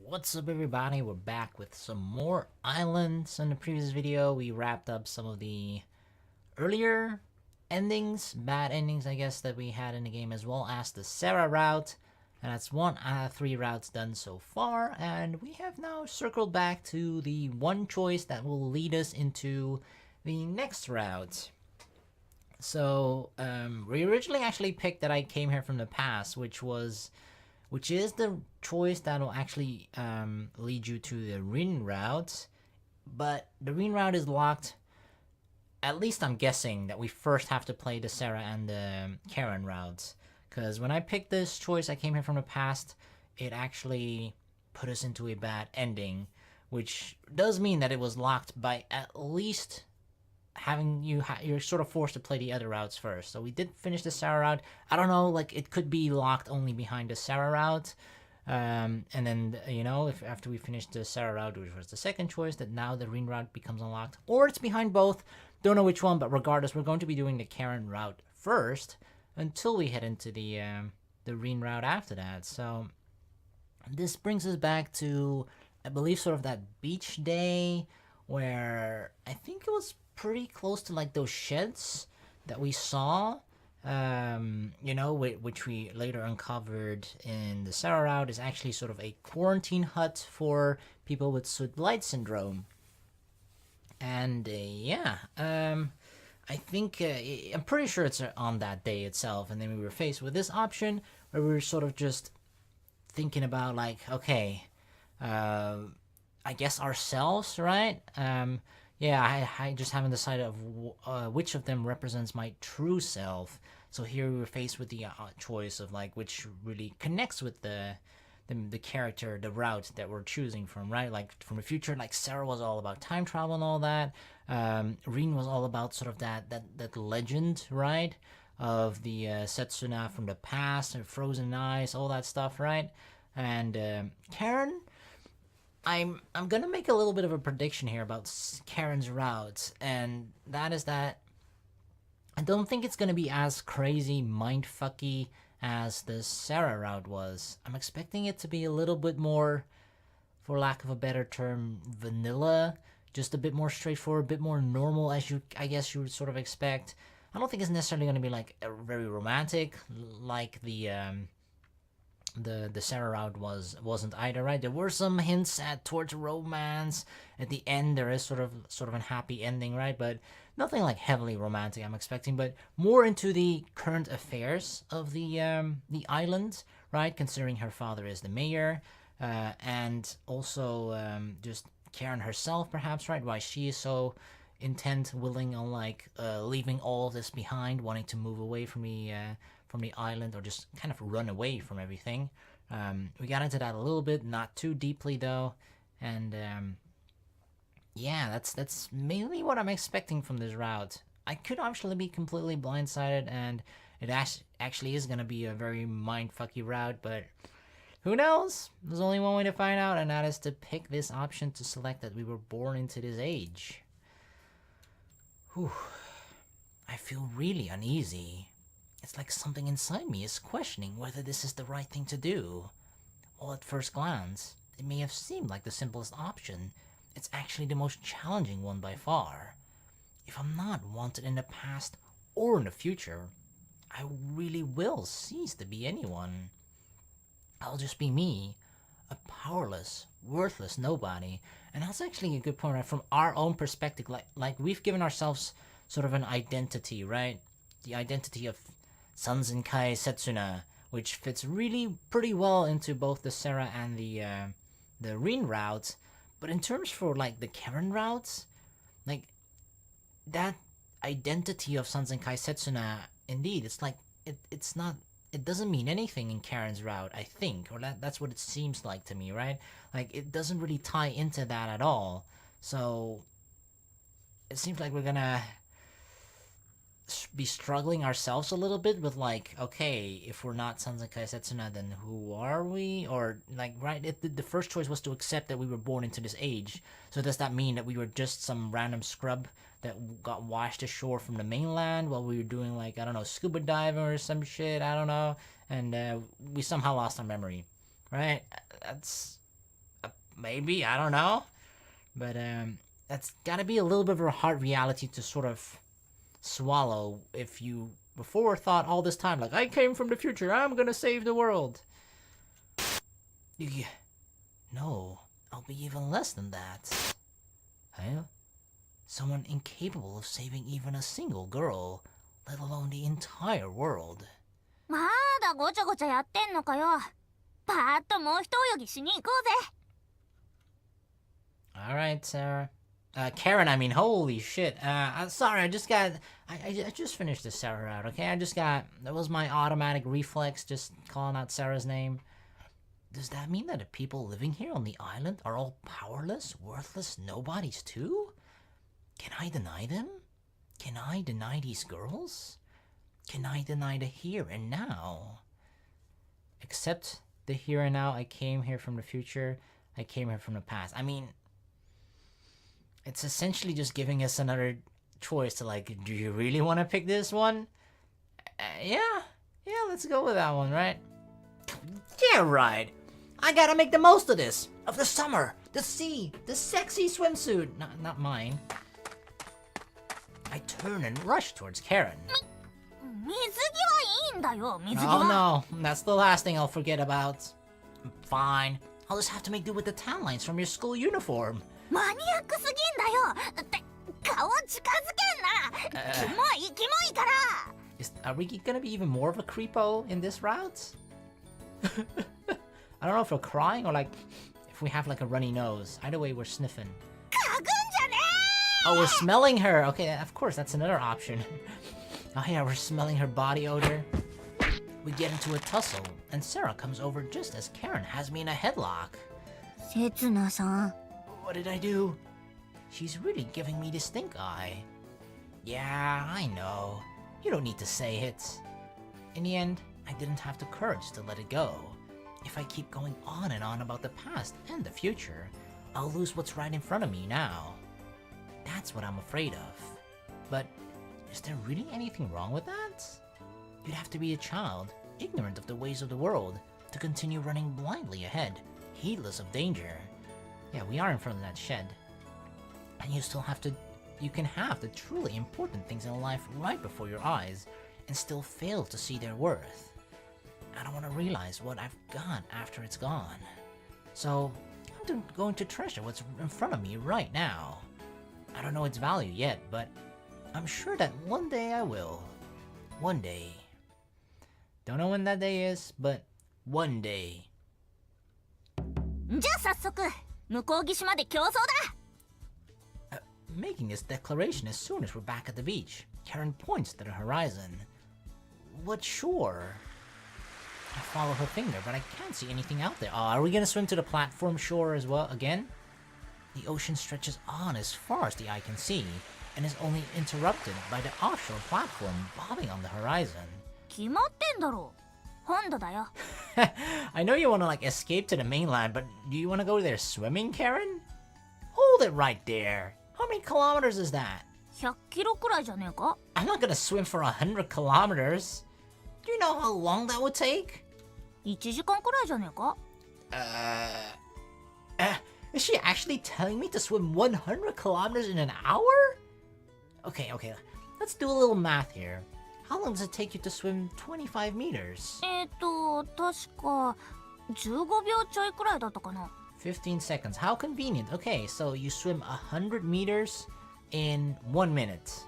What's up everybody, we're back with some more islands. In the previous video we wrapped up some of the earlier endings, bad endings I guess, that we had in the game, as well as the Sara route, and that's 1 out of 3 routes done so far, and we have now circled back to the one choice that will lead us into the next route. So we originally actually picked that I came here from the past, which is the choice that will actually lead you to the Rinne route. But the Rinne route is locked. At least I'm guessing that we first have to play the Sara and the Karen routes. Because when I picked this choice, I came here from the past, it actually put us into a bad ending. Which does mean that it was locked by at least having you're sort of forced to play the other routes first. So we did finish the Sara route. I don't know, like it could be locked only behind the Sara route, and then if after we finish the Sara route, which was the second choice, that now the Rinne route becomes unlocked, or it's behind both. Don't know which one, but regardless, we're going to be doing the Karen route first until we head into the Rinne route after that. So this brings us back to, I believe, sort of that beach day where I think it was pretty close to like those sheds that we saw, which we later uncovered in the Sara route is actually sort of a quarantine hut for people with soot blight syndrome. And I think I'm pretty sure it's on that day itself. And then we were faced with this option where we were sort of just thinking about like, okay, I guess ourselves, right? I just haven't decided of which of them represents my true self. So here we were faced with the choice of like which really connects with the character, the route that we're choosing from, right? Like from the future, like Sara was all about time travel and all that. Rinne was all about sort of that legend, right? Of the Setsuna from the past, and frozen ice, all that stuff, right? And Karen, I'm gonna make a little bit of a prediction here about Karen's route, and that is that I don't think it's gonna be as crazy mindfucky as the Sara route was. I'm expecting it to be a little bit more, for lack of a better term, vanilla, just a bit more straightforward, a bit more normal, as I guess you would sort of expect. I don't think it's necessarily gonna be like a very romantic like the Sara route wasn't either, right? There were some hints towards romance. At the end, there is sort of a happy ending, right? But nothing like heavily romantic, I'm expecting, but more into the current affairs of the island, right? Considering her father is the mayor, and also just Karen herself, perhaps, right? Why she is so intent, willing on like leaving all of this behind, wanting to move away from the island, or just kind of run away from everything. We got into that a little bit, not too deeply though, and that's mainly what I'm expecting from this route. I could actually be completely blindsided, and it actually is gonna be a very mindfucky route, but who knows? There's only one way to find out, and that is to pick this option to select that we were born into this age. Whew. I feel really uneasy. It's like something inside me is questioning whether this is the right thing to do. While at first glance, it may have seemed like the simplest option, it's actually the most challenging one by far. If I'm not wanted in the past or in the future, I really will cease to be anyone. I'll just be me, a powerless, worthless nobody. And that's actually a good point, right? From our own perspective, like we've given ourselves sort of an identity, right? The identity of Sanzenkai Setsuna, which fits really pretty well into both the Sara and the Rinne routes. But in terms for like the Karen routes, like that identity of Sanzenkai Setsuna, indeed, it's like it's not. It doesn't mean anything in Karen's route, I think, or that's what it seems like to me, right? Like it doesn't really tie into that at all. So it seems like we're gonna be struggling ourselves a little bit with like, okay, if we're not Sanzenkai Setsuna, then who are we? Or like, right, the first choice was to accept that we were born into this age. So does that mean that we were just some random scrub that got washed ashore from the mainland while we were doing like, I don't know, scuba diving or some shit, I don't know, and we somehow lost our memory, right? That's Maybe, I don't know. But that's gotta be a little bit of a hard reality to sort of swallow if you before thought all this time, like, I came from the future, I'm gonna save the world. No, I'll be even less than that. Huh? Someone incapable of saving even a single girl, let alone the entire world. まだごちゃごちゃやってんのかよ。パーッともう一泳ぎしに行こうぜ。Alright, Sarah. Karen, I mean, holy shit. Sorry, I just finished this Sarah out, okay? That was my automatic reflex, just calling out Sarah's name. Does that mean that the people living here on the island are all powerless, worthless nobodies too? Can I deny them? Can I deny these girls? Can I deny the here and now? Except the here and now, I came here from the future, I came here from the past. I mean, it's essentially just giving us another choice to, like, do you really want to pick this one? Yeah, let's go with that one, right? Yeah, right. I gotta make the most of this, of the summer, the sea, the sexy swimsuit. Not mine. I turn and rush towards Karen. 水着はいいんだよ、水着は。 Oh no, that's the last thing I'll forget about. Fine, I'll just have to make do with the tan lines from your school uniform. マニアックすぎんだよ。って顔近づけんな。キモいから。Are we gonna be even more of a creepo in this route? I don't know if we're crying or like if we have like a runny nose. Either way, we're sniffing. 嗅ぐんじゃねー。 Oh, we're smelling her. Okay, of course, that's another option. Oh yeah, we're smelling her body odor. We get into a tussle, and Sara comes over just as Karen has me in a headlock. せつなさん。 What did I do? She's really giving me the stink eye. Yeah, I know. You don't need to say it. In the end, I didn't have the courage to let it go. If I keep going on and on about the past and the future, I'll lose what's right in front of me now. That's what I'm afraid of. But is there really anything wrong with that? You'd have to be a child, ignorant of the ways of the world, to continue running blindly ahead, heedless of danger. Yeah, we are in front of that shed. And you can have the truly important things in life right before your eyes and still fail to see their worth. I don't want to realize what I've got after it's gone. So, I'm going to treasure what's in front of me right now. I don't know its value yet, but I'm sure that one day I will. One day. Don't know when that day is, but one day. じゃあ早速向こう岸まで競争だ。 Making this declaration as soon as we're back at the beach, Karen points to the horizon. What shore? I follow her finger, but I can't see anything out there. Oh, are we gonna swim to the platform shore as well again? The ocean stretches on as far as the eye can see, and is only interrupted by the offshore platform bobbing on the horizon. 決まってんだろ。本土だよ。 I know you want to like escape to the mainland, but do you want to go there swimming, Karen? Hold it right there. How many kilometers is that? 100キロくらいじゃねえか。 I'm not gonna swim for 100 kilometers. Do you know how long that would take? 1時間くらいじゃねえか。 Is she actually telling me to swim 100 kilometers in an hour? Okay, let's do a little math here. How long does it take you to swim 25 meters? 確か15秒ちょいくらいだったかな。 15 seconds. How convenient. Okay, so you swim 100 meters in 1 minute.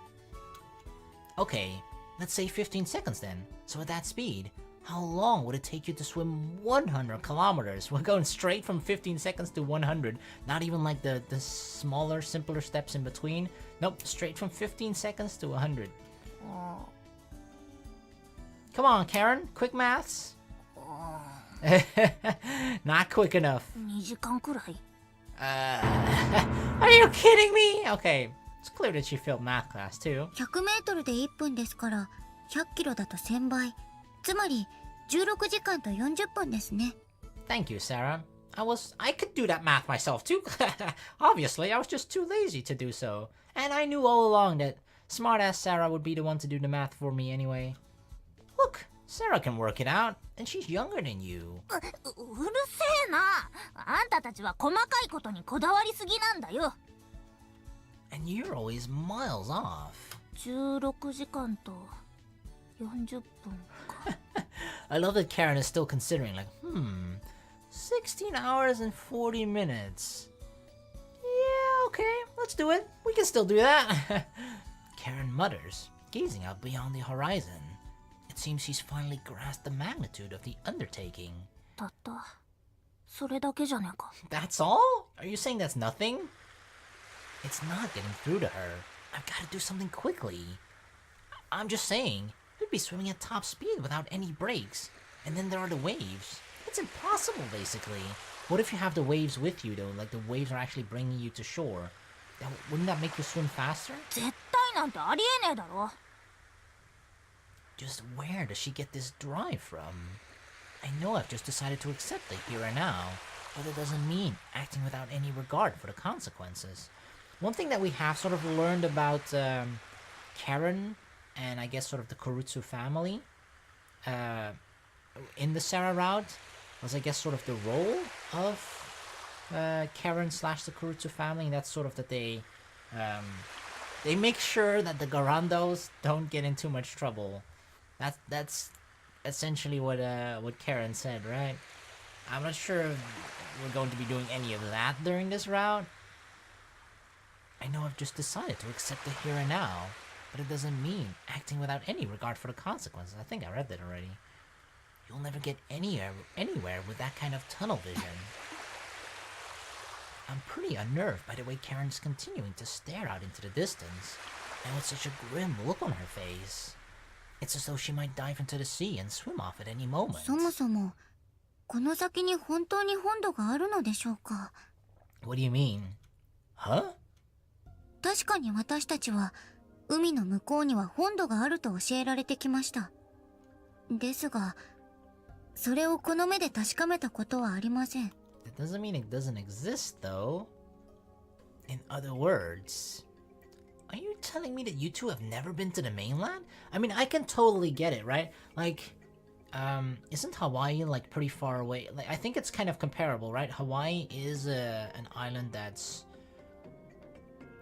Okay, let's say 15 seconds then. So at that speed, how long would it take you to swim 100 kilometers? We're going straight from 15 seconds to 100. Not even like the smaller, simpler steps in between. Nope, straight from 15 seconds to 100. Come on, Karen, quick maths. Not quick enough. 2時間くらい。 Are you kidding me? Okay, it's clear that she failed math class too. 100メートルで1分ですから100キロだと1000倍。つまり16時間と40分ですね。 Thank you, Sarah. I could do that math myself too. Obviously, I was just too lazy to do so. And I knew all along that smartass Sarah would be the one to do the math for me anyway. Look, Sara can work it out. And she's younger than you. うるせえな。あんたたちは細かいことにこだわりすぎなんだよ。 And you're always miles off. 16時間と40分か。I love that Karen is still considering, like, 16 hours and 40 minutes. Yeah, okay, let's do it. We can still do that. Karen mutters, gazing out beyond the horizon. It seems she's finally grasped the magnitude of the undertaking. たったそれだけじゃねえか。 That's all? Are you saying that's nothing? It's not getting through to her. I've got to do something quickly. I'm just saying, you'd be swimming at top speed without any brakes. And then there are the waves. It's impossible, basically. What if you have the waves with you, though? Like, the waves are actually bringing you to shore. Wouldn't that make you swim faster? 絶対なんてありえねえだろ。 Just where does she get this drive from? I know I've just decided to accept the here and now, but it doesn't mean acting without any regard for the consequences. One thing that we have sort of learned about Karen and I guess sort of the Kurutsu family in the Sara route was I guess sort of the role of Karen / the Kurutsu family, and that's sort of that they make sure that the Garandos don't get in too much trouble. That's essentially what Karen said, right? I'm not sure if we're going to be doing any of that during this route. I know I've just decided to accept the here and now, but it doesn't mean acting without any regard for the consequences. I think I read that already. You'll never get anywhere with that kind of tunnel vision. I'm pretty unnerved by the way Karen's continuing to stare out into the distance, and with such a grim look on her face. It's as though she might dive into the sea and swim off at any moment. そもそもこの先に本当に本土があるのでしょうか。 What do you mean? Huh? 確かに私たちは海の向こうには本土があると教えられてきました。ですが、それをこの目で確かめたことはありません。That doesn't mean it doesn't exist, though. In other words, are you telling me that you two have never been to the mainland? I mean, I can totally get it, right? Like, isn't Hawaii like pretty far away? Like, I think it's kind of comparable, right? Hawaii is an island that's,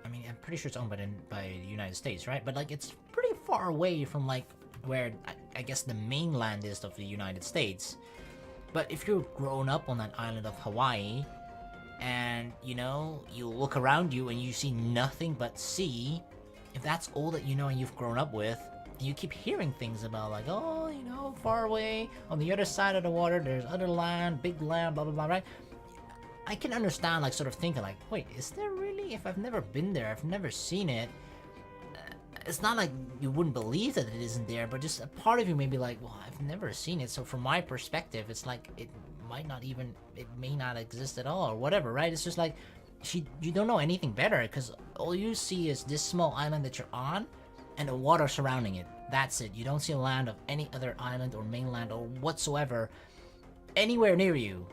I mean, I'm pretty sure it's owned by the United States, right? But like, it's pretty far away from like where I guess the mainland is of the United States. But if you're grown up on that island of Hawaii, and you know, you look around you and you see nothing but sea, if that's all that you know and you've grown up with, and you keep hearing things about like, oh, you know, far away on the other side of the water there's other land, big land, blah blah blah, right? I can understand like sort of thinking like, wait, is there really? If I've never been there, I've never seen it, it's not like you wouldn't believe that it isn't there, but just a part of you may be like, well, I've never seen it, so from my perspective it's like it may not exist at all or whatever, right? It's just like you don't know anything better because all you see is this small island that you're on and the water surrounding it. That's it. You don't see a land of any other island or mainland or whatsoever anywhere near you.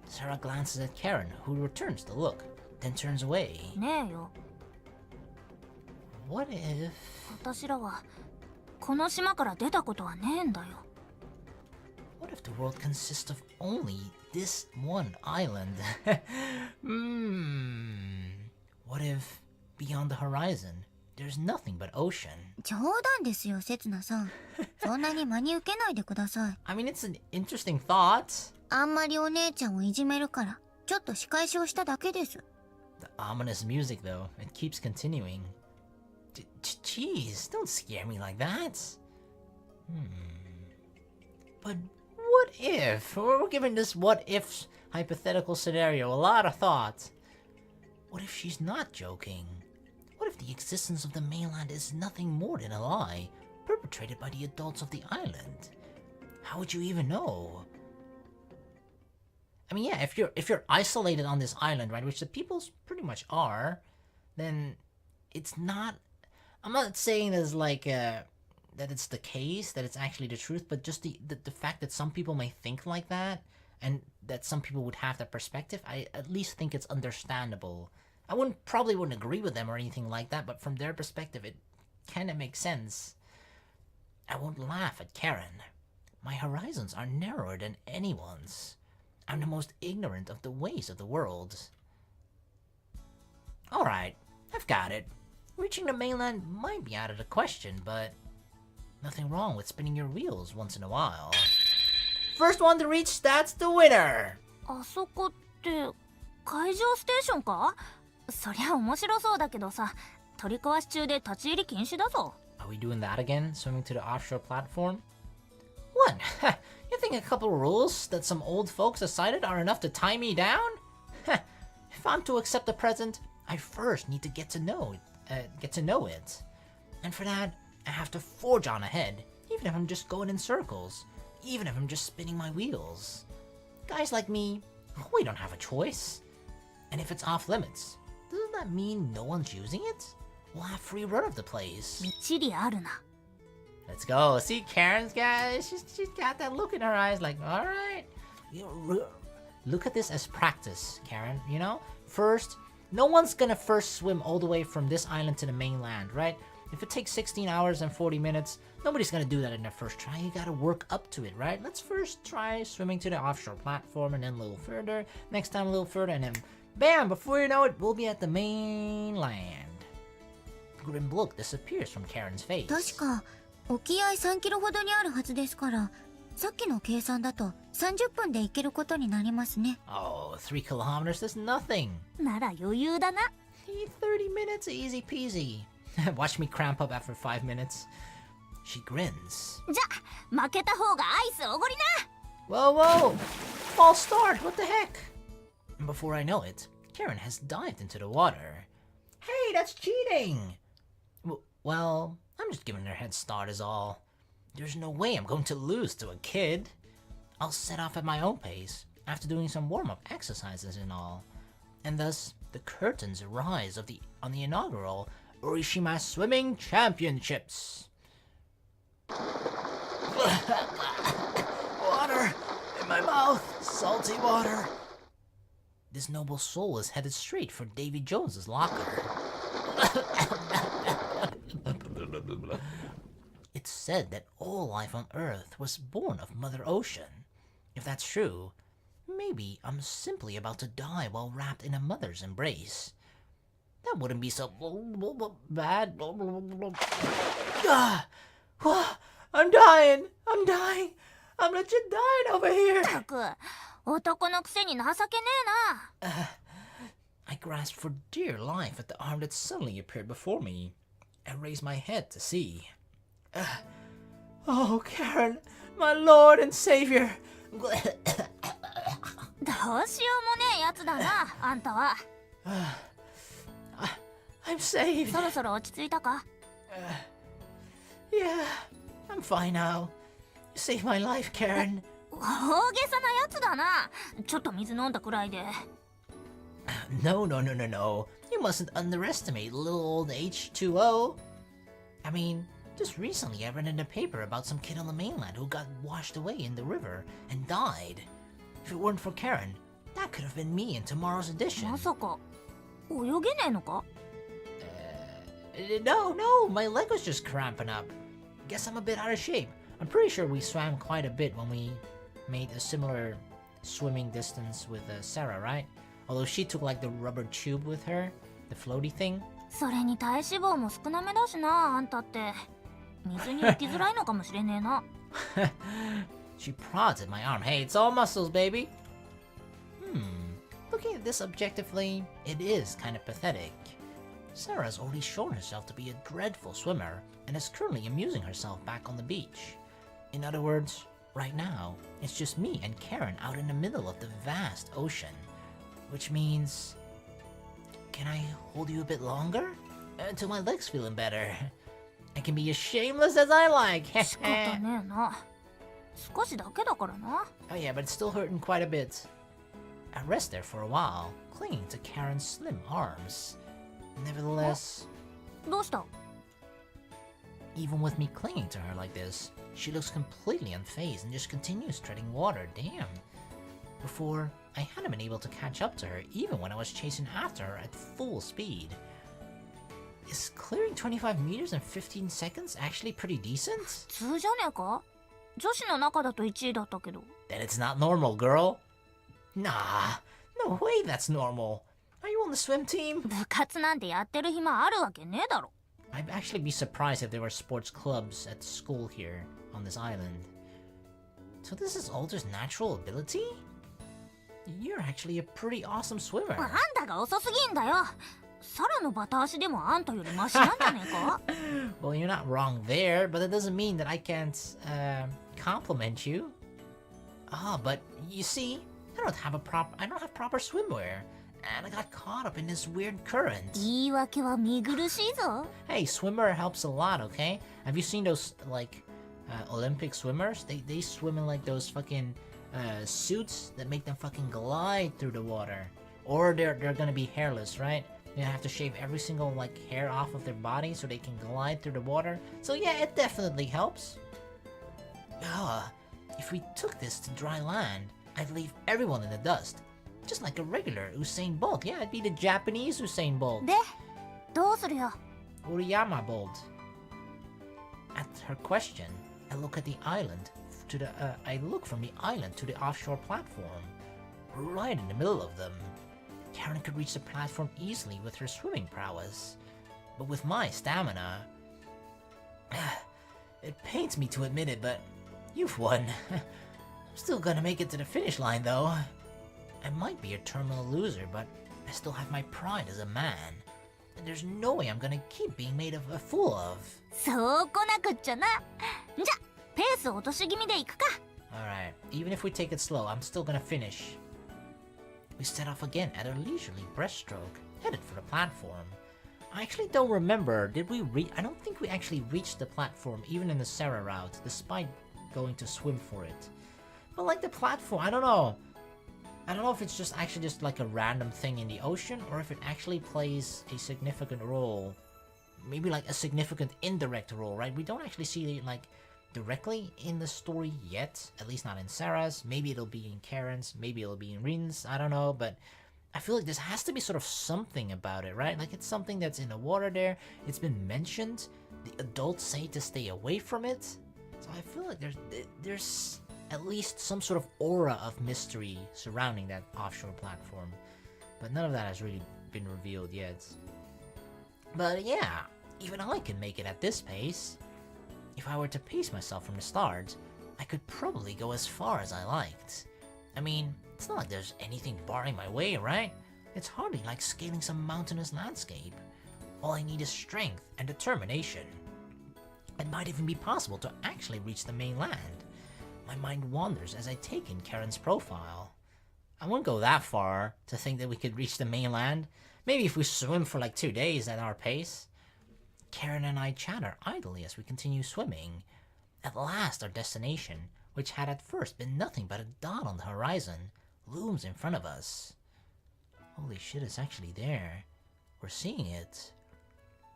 Sara glances at Karen, who returns the look, then turns away. ねえよ。 What if... 私らはこの島から出たことはねえんだよ。 What if the world consists of only this one island? What if, beyond the horizon, there's nothing but ocean? 冗談ですよ、せつなさん。そんなに真に受けないでください。I mean, it's an interesting thought. あんまりお姉ちゃんをいじめるから、ちょっと仕返しをしただけです。 The ominous music, though, it keeps continuing. Jeez, don't scare me like that. But what if? We're giving this what-if hypothetical scenario a lot of thought. What if she's not joking? What if the existence of the mainland is nothing more than a lie, perpetrated by the adults of the island? How would you even know? I mean, yeah, if you're isolated on this island, right, which the peoples pretty much are, then it's not... I'm not saying there's like that it's the case, that it's actually the truth, but just the fact that some people may think like that, and that some people would have that perspective, I at least think it's understandable. I probably wouldn't agree with them or anything like that, but from their perspective, it kind of makes sense. I won't laugh at Karen. My horizons are narrower than anyone's. I'm the most ignorant of the ways of the world. Alright, I've got it. Reaching the mainland might be out of the question, but nothing wrong with spinning your wheels once in a while. First one to reach, that's the winner! あそこって海上ステーションか？そりゃ面白そうだけどさ、取り壊し中で立ち入り禁止だぞ。 Are we doing that again? Swimming to the offshore platform? What? You think a couple rules that some old folks decided are enough to tie me down? If I'm to accept the present, I first need to get to know it. And for that, I have to forge on ahead, even if I'm just going in circles, even if I'm just spinning my wheels. Guys like me, we don't have a choice. And if it's off limits, doesn't that mean no one's using it? We'll have free run of the place. みっちりあるな。 Let's go. See Karen's guys? She's got that look in her eyes like, alright. Look at this as practice, Karen, you know? First, no one's gonna first swim all the way from this island to the mainland, right? If it takes 16 hours and 40 minutes, nobody's gonna do that in their first try. You gotta work up to it, right? Let's first try swimming to the offshore platform and then a little further. Next time a little further and then bam! Before you know it, we'll be at the mainland. Grim look disappears from Karen's face. 確か沖合3キロほどにあるはずですから、さっきの計算だと30分で行けることになりますね。 Oh, 3 kilometers is nothing. なら余裕だな。 30 minutes, easy peasy. Watch me cramp up after 5 minutes. She grins. じゃ、負けた方がアイスおごりな。 Whoa, whoa! False start, what the heck? And before I know it, Karen has dived into the water. Hey, that's cheating! Well, I'm just giving her a head start is all. There's no way I'm going to lose to a kid. I'll set off at my own pace, after doing some warm-up exercises and all. And thus, the curtains rise on the inaugural Urashima Swimming Championships. Water in my mouth, salty water. This noble soul is headed straight for Davy Jones's locker. It's said that all life on Earth was born of Mother Ocean. If that's true, maybe I'm simply about to die while wrapped in a mother's embrace. That wouldn't be so bad. I'm dying! I'm legit dying over here! ったく、男のくせに情けねえな。I grasped for dear life at the arm that suddenly appeared before me. I raised my head to see. Oh, Karen, my Lord and Savior! どうしようもねえやつだな、あんたは。I'm saved. そろそろ落ち着いたか？ Yeah, I'm fine now. You saved my life, Karen. 大げさなやつだな。ちょっと水飲んだくらいで。No. You mustn't underestimate little old H2O. I mean, just recently I read in the paper about some kid on the mainland who got washed away in the river and died. If it weren't for Karen, that could have been me in tomorrow's edition. まさか泳げねえのか？ No, my leg was just cramping up. Guess I'm a bit out of shape. I'm pretty sure we swam quite a bit when we made a similar swimming distance with Sara, right? Although she took like the rubber tube with her, the floaty thing. それに体脂肪も少なめだしな、あんたって。水に浮きづらいのかもしれねえな。She prods at my arm. Hey, it's all muscles, baby. Looking at this objectively, it is kind of pathetic. Sarah's already shown herself to be a dreadful swimmer and is currently amusing herself back on the beach. In other words, right now, it's just me and Karen out in the middle of the vast ocean. Which means... Can I hold you a bit longer? Until my leg's feeling better. I can be as shameless as I like. 仕方ねえな。少しだけだからな。 Oh yeah, but it's still hurting quite a bit. I rest there for a while, clinging to Karen's slim arms. Nevertheless, どうした？ even with me clinging to her like this, she looks completely unfazed and just continues treading water, damn. Before, I hadn't been able to catch up to her even when I was chasing after her at full speed. Is clearing 25 meters in 15 seconds actually pretty decent? 普通じゃねえか？女子の中だと1位だったけど。 Then it's not normal, girl. Nah, no way that's normal. Are you on the swim team? 部活なんてやってる暇あるわけねえだろ。 I'd actually be surprised if there were sports clubs at school here on this island. So this is all just natural ability? You're actually a pretty awesome swimmer. あんたが遅すぎんだよ。サラのバタ足でもあんたよりマシなんじゃねえか？ Well, you're not wrong there, but that doesn't mean that I can't compliment you. Ah, but you see, I don't have proper swimwear, and I got caught up in this weird current. 言い訳は見苦しいぞ。 Hey, swimwear helps a lot, okay? Have you seen those Olympic swimmers? They swim in like those fucking suits that make them fucking glide through the water, or they're gonna be hairless, right? They have to shave every single like hair off of their body so they can glide through the water. So yeah, it definitely helps. If we took this to dry land, I'd leave everyone in the dust. Just like a regular Usain Bolt. Yeah, I'd be the Japanese Usain Bolt. で、どうするよ。 Urashima Bolt. At her question, I look from the island to the offshore platform. Right in the middle of them. Karen could reach the platform easily with her swimming prowess. But with my stamina... It pains me to admit it, but you've won. I'm still gonna make it to the finish line, though. I might be a terminal loser, but I still have my pride as a man. And there's no way I'm gonna keep being made a fool of. そうこなくっちゃな。じゃ、ペース落とし気味でいくか。 Alright, even if we take it slow, I'm still gonna finish. We set off again at a leisurely breaststroke, headed for the platform. I actually don't remember, I don't think we actually reached the platform even in the Sara route, despite going to swim for it. But like the platform, I don't know. I don't know if it's just like a random thing in the ocean, or if it actually plays a significant role. Maybe like a significant indirect role, right? We don't actually see it like directly in the story yet, at least not in Sara's. Maybe it'll be in Karen's, maybe it'll be in Rinne's, I don't know, but I feel like this has to be sort of something about it, right? Like it's something that's in the water there, it's been mentioned, the adults say to stay away from it, so I feel like there's at least some sort of aura of mystery surrounding that offshore platform, but none of that has really been revealed yet. But yeah, even I can make it at this pace. If I were to pace myself from the start, I could probably go as far as I liked. I mean, it's not like there's anything barring my way, right? It's hardly like scaling some mountainous landscape. All I need is strength and determination. It might even be possible to actually reach the mainland. My mind wanders as I take in Karen's profile. I wouldn't go that far to think that we could reach the mainland. Maybe if we swim for like 2 days at our pace. Karen and I chatter idly as we continue swimming. At last our destination, which had at first been nothing but a dot on the horizon, looms in front of us. Holy shit, it's actually there. We're seeing it.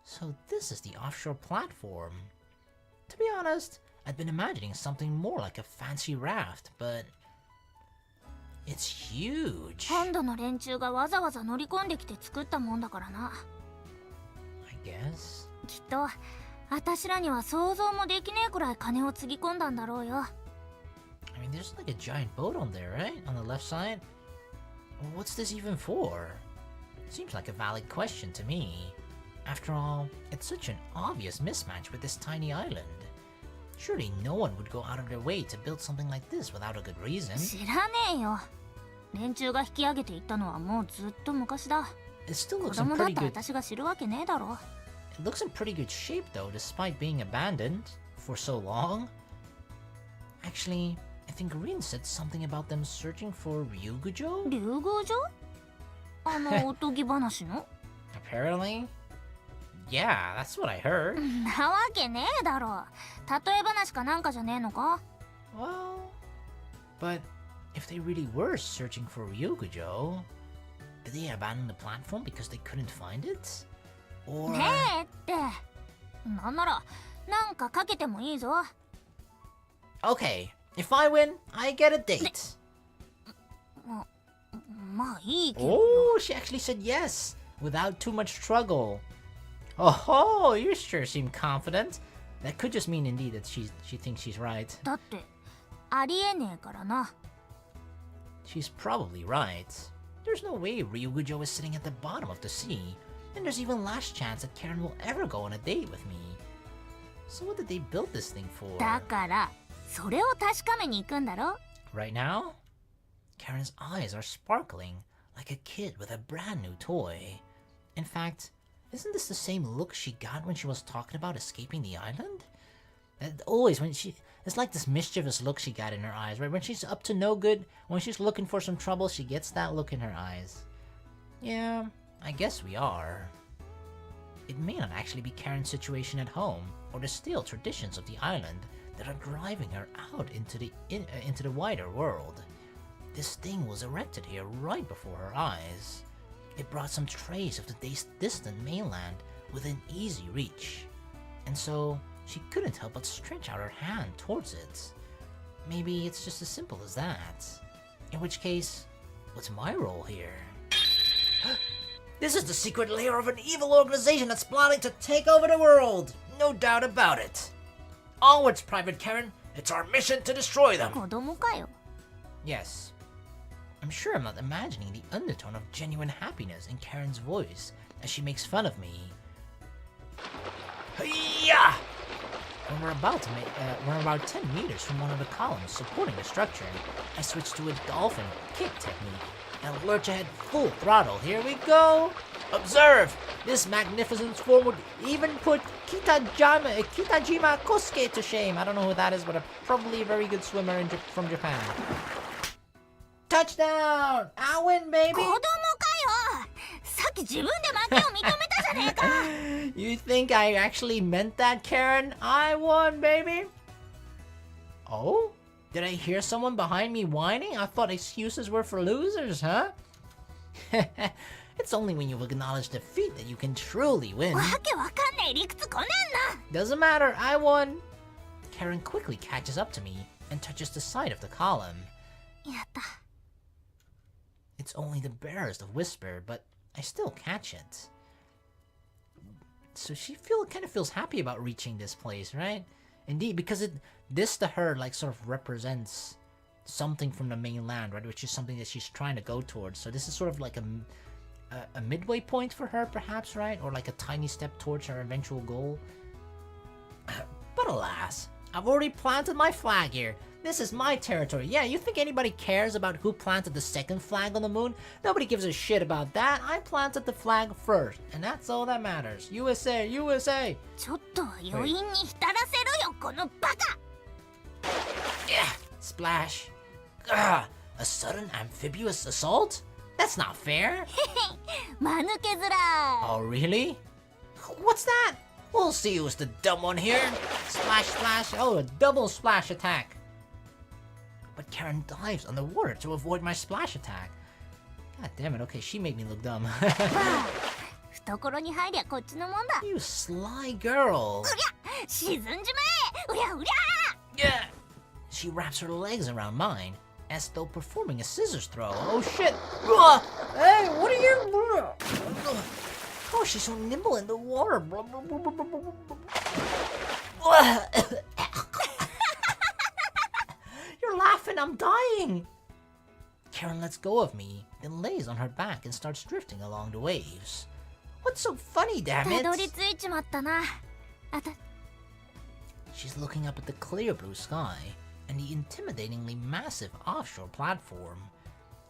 So this is the offshore platform. To be honest, I'd been imagining something more like a fancy raft, but it's huge. 本土の連中がわざわざ乗り込んできて作ったもんだからな。I guess. きっと私らには想像もできねえくらい金をつぎ込んだんだろうよ。 I mean, there's like a giant boat on there, right? On the left side? What's this even for? Seems like a valid question to me. After all, it's such an obvious mismatch with this tiny island. Surely no one would go out of their way to build something like this without a good reason. 知らねえよ。連中が引き上げていったのはもうずっと昔だ。 It still 子 looks in 供だっ pretty た good. 私が知るわけねえだろ。 It looks in pretty good shape though, despite being abandoned for so long. Actually, I think Rinne said something about them searching for Ryugujo? 竜宮城？あのおとぎ話の？ Apparently. Yeah, that's what I heard. なわけねえだろ。例え話かなんかじゃねえのか？ Well, but if they really were searching for Ryugujo, did they abandon the platform because they couldn't find it? Or... ねえって。なんならなんかかけてもいいぞ。 Okay, if I win, I get a date. まあいいけど。 Oh, she actually said yes, without too much struggle. Oh, you sure seem confident. That could just mean indeed that she thinks she's right. だってありえねえからな。 She's probably right. There's no way Ryugujo is sitting at the bottom of the sea, and there's even less chance that Karen will ever go on a date with me. So what did they build this thing for? だからそれを確かめに行くんだろ。 Right now? Karen's eyes are sparkling, like a kid with a brand new toy. In fact, isn't this the same look she got when she was talking about escaping the island? Always when it's like this mischievous look she got in her eyes, right? When she's up to no good, when she's looking for some trouble, she gets that look in her eyes. Yeah, I guess we are. It may not actually be Karen's situation at home, or the stale traditions of the island that are driving her out into the wider world. This thing was erected here right before her eyes. It brought some trace of the distant mainland within easy reach, and so she couldn't help but stretch out her hand towards it. Maybe it's just as simple as that. In which case, what's my role here? This is the secret lair of an evil organization that's plotting to take over the world! No doubt about it! Onwards, Private Karen! It's our mission to destroy them! 子供かよ。 Yes. I'm sure I'm not imagining the undertone of genuine happiness in Karen's voice as she makes fun of me. Hiya! When we're about 10 meters from one of the columns supporting the structure, I switch to a dolphin kick technique and lurch ahead full throttle. Here we go! Observe! This magnificent form would even put Kitajima Kosuke to shame. I don't know who that is, but probably a very good swimmer from Japan. Touchdown! I win, baby! 子供かよ。さっき自分で負けを認めたじゃねえか。 You think I actually meant that, Karen? I won, baby! Oh? Did I hear someone behind me whining? I thought excuses were for losers, huh? It's only when you've acknowledged defeat that you can truly win. わけわかんねえ理屈こねんな。 Doesn't matter, I won! Karen quickly catches up to me and touches the side of the column. やった。 It's only the barest of whisper, but I still catch it. So she kind of feels happy about reaching this place, right? Indeed, because this to her like sort of represents something from the mainland, right? Which is something that she's trying to go towards. So this is sort of like a midway point for her, perhaps, right? Or like a tiny step towards her eventual goal. But alas, I've already planted my flag here. This is my territory. Yeah, you think anybody cares about who planted the second flag on the moon? Nobody gives a shit about that. I planted the flag first, and that's all that matters. USA, USA! ちょっとは余韻に浸らせろよこのバカ。 Yeah, splash. Ugh, a sudden amphibious assault? That's not fair. 間抜け面。 Oh, really? What's that? We'll see who's the dumb one here. Splash, splash. Oh, a double splash attack. But Karen dives underwater to avoid my splash attack. God damn it, okay, she made me look dumb. 懐に入りゃこっちのもんだ。 You sly girl. 沈んじまえ。うりゃうりゃ。 Yeah. She wraps her legs around mine, as though performing a scissors throw. Oh shit! Hey, what are you? Oh, she's so nimble in the water. You're laughing, I'm dying. Karen lets go of me, then lays on her back and starts drifting along the waves. What's so funny, damn た it? どり着いちまったな。あた。 She's looking up at the clear blue sky and the intimidatingly massive offshore platform.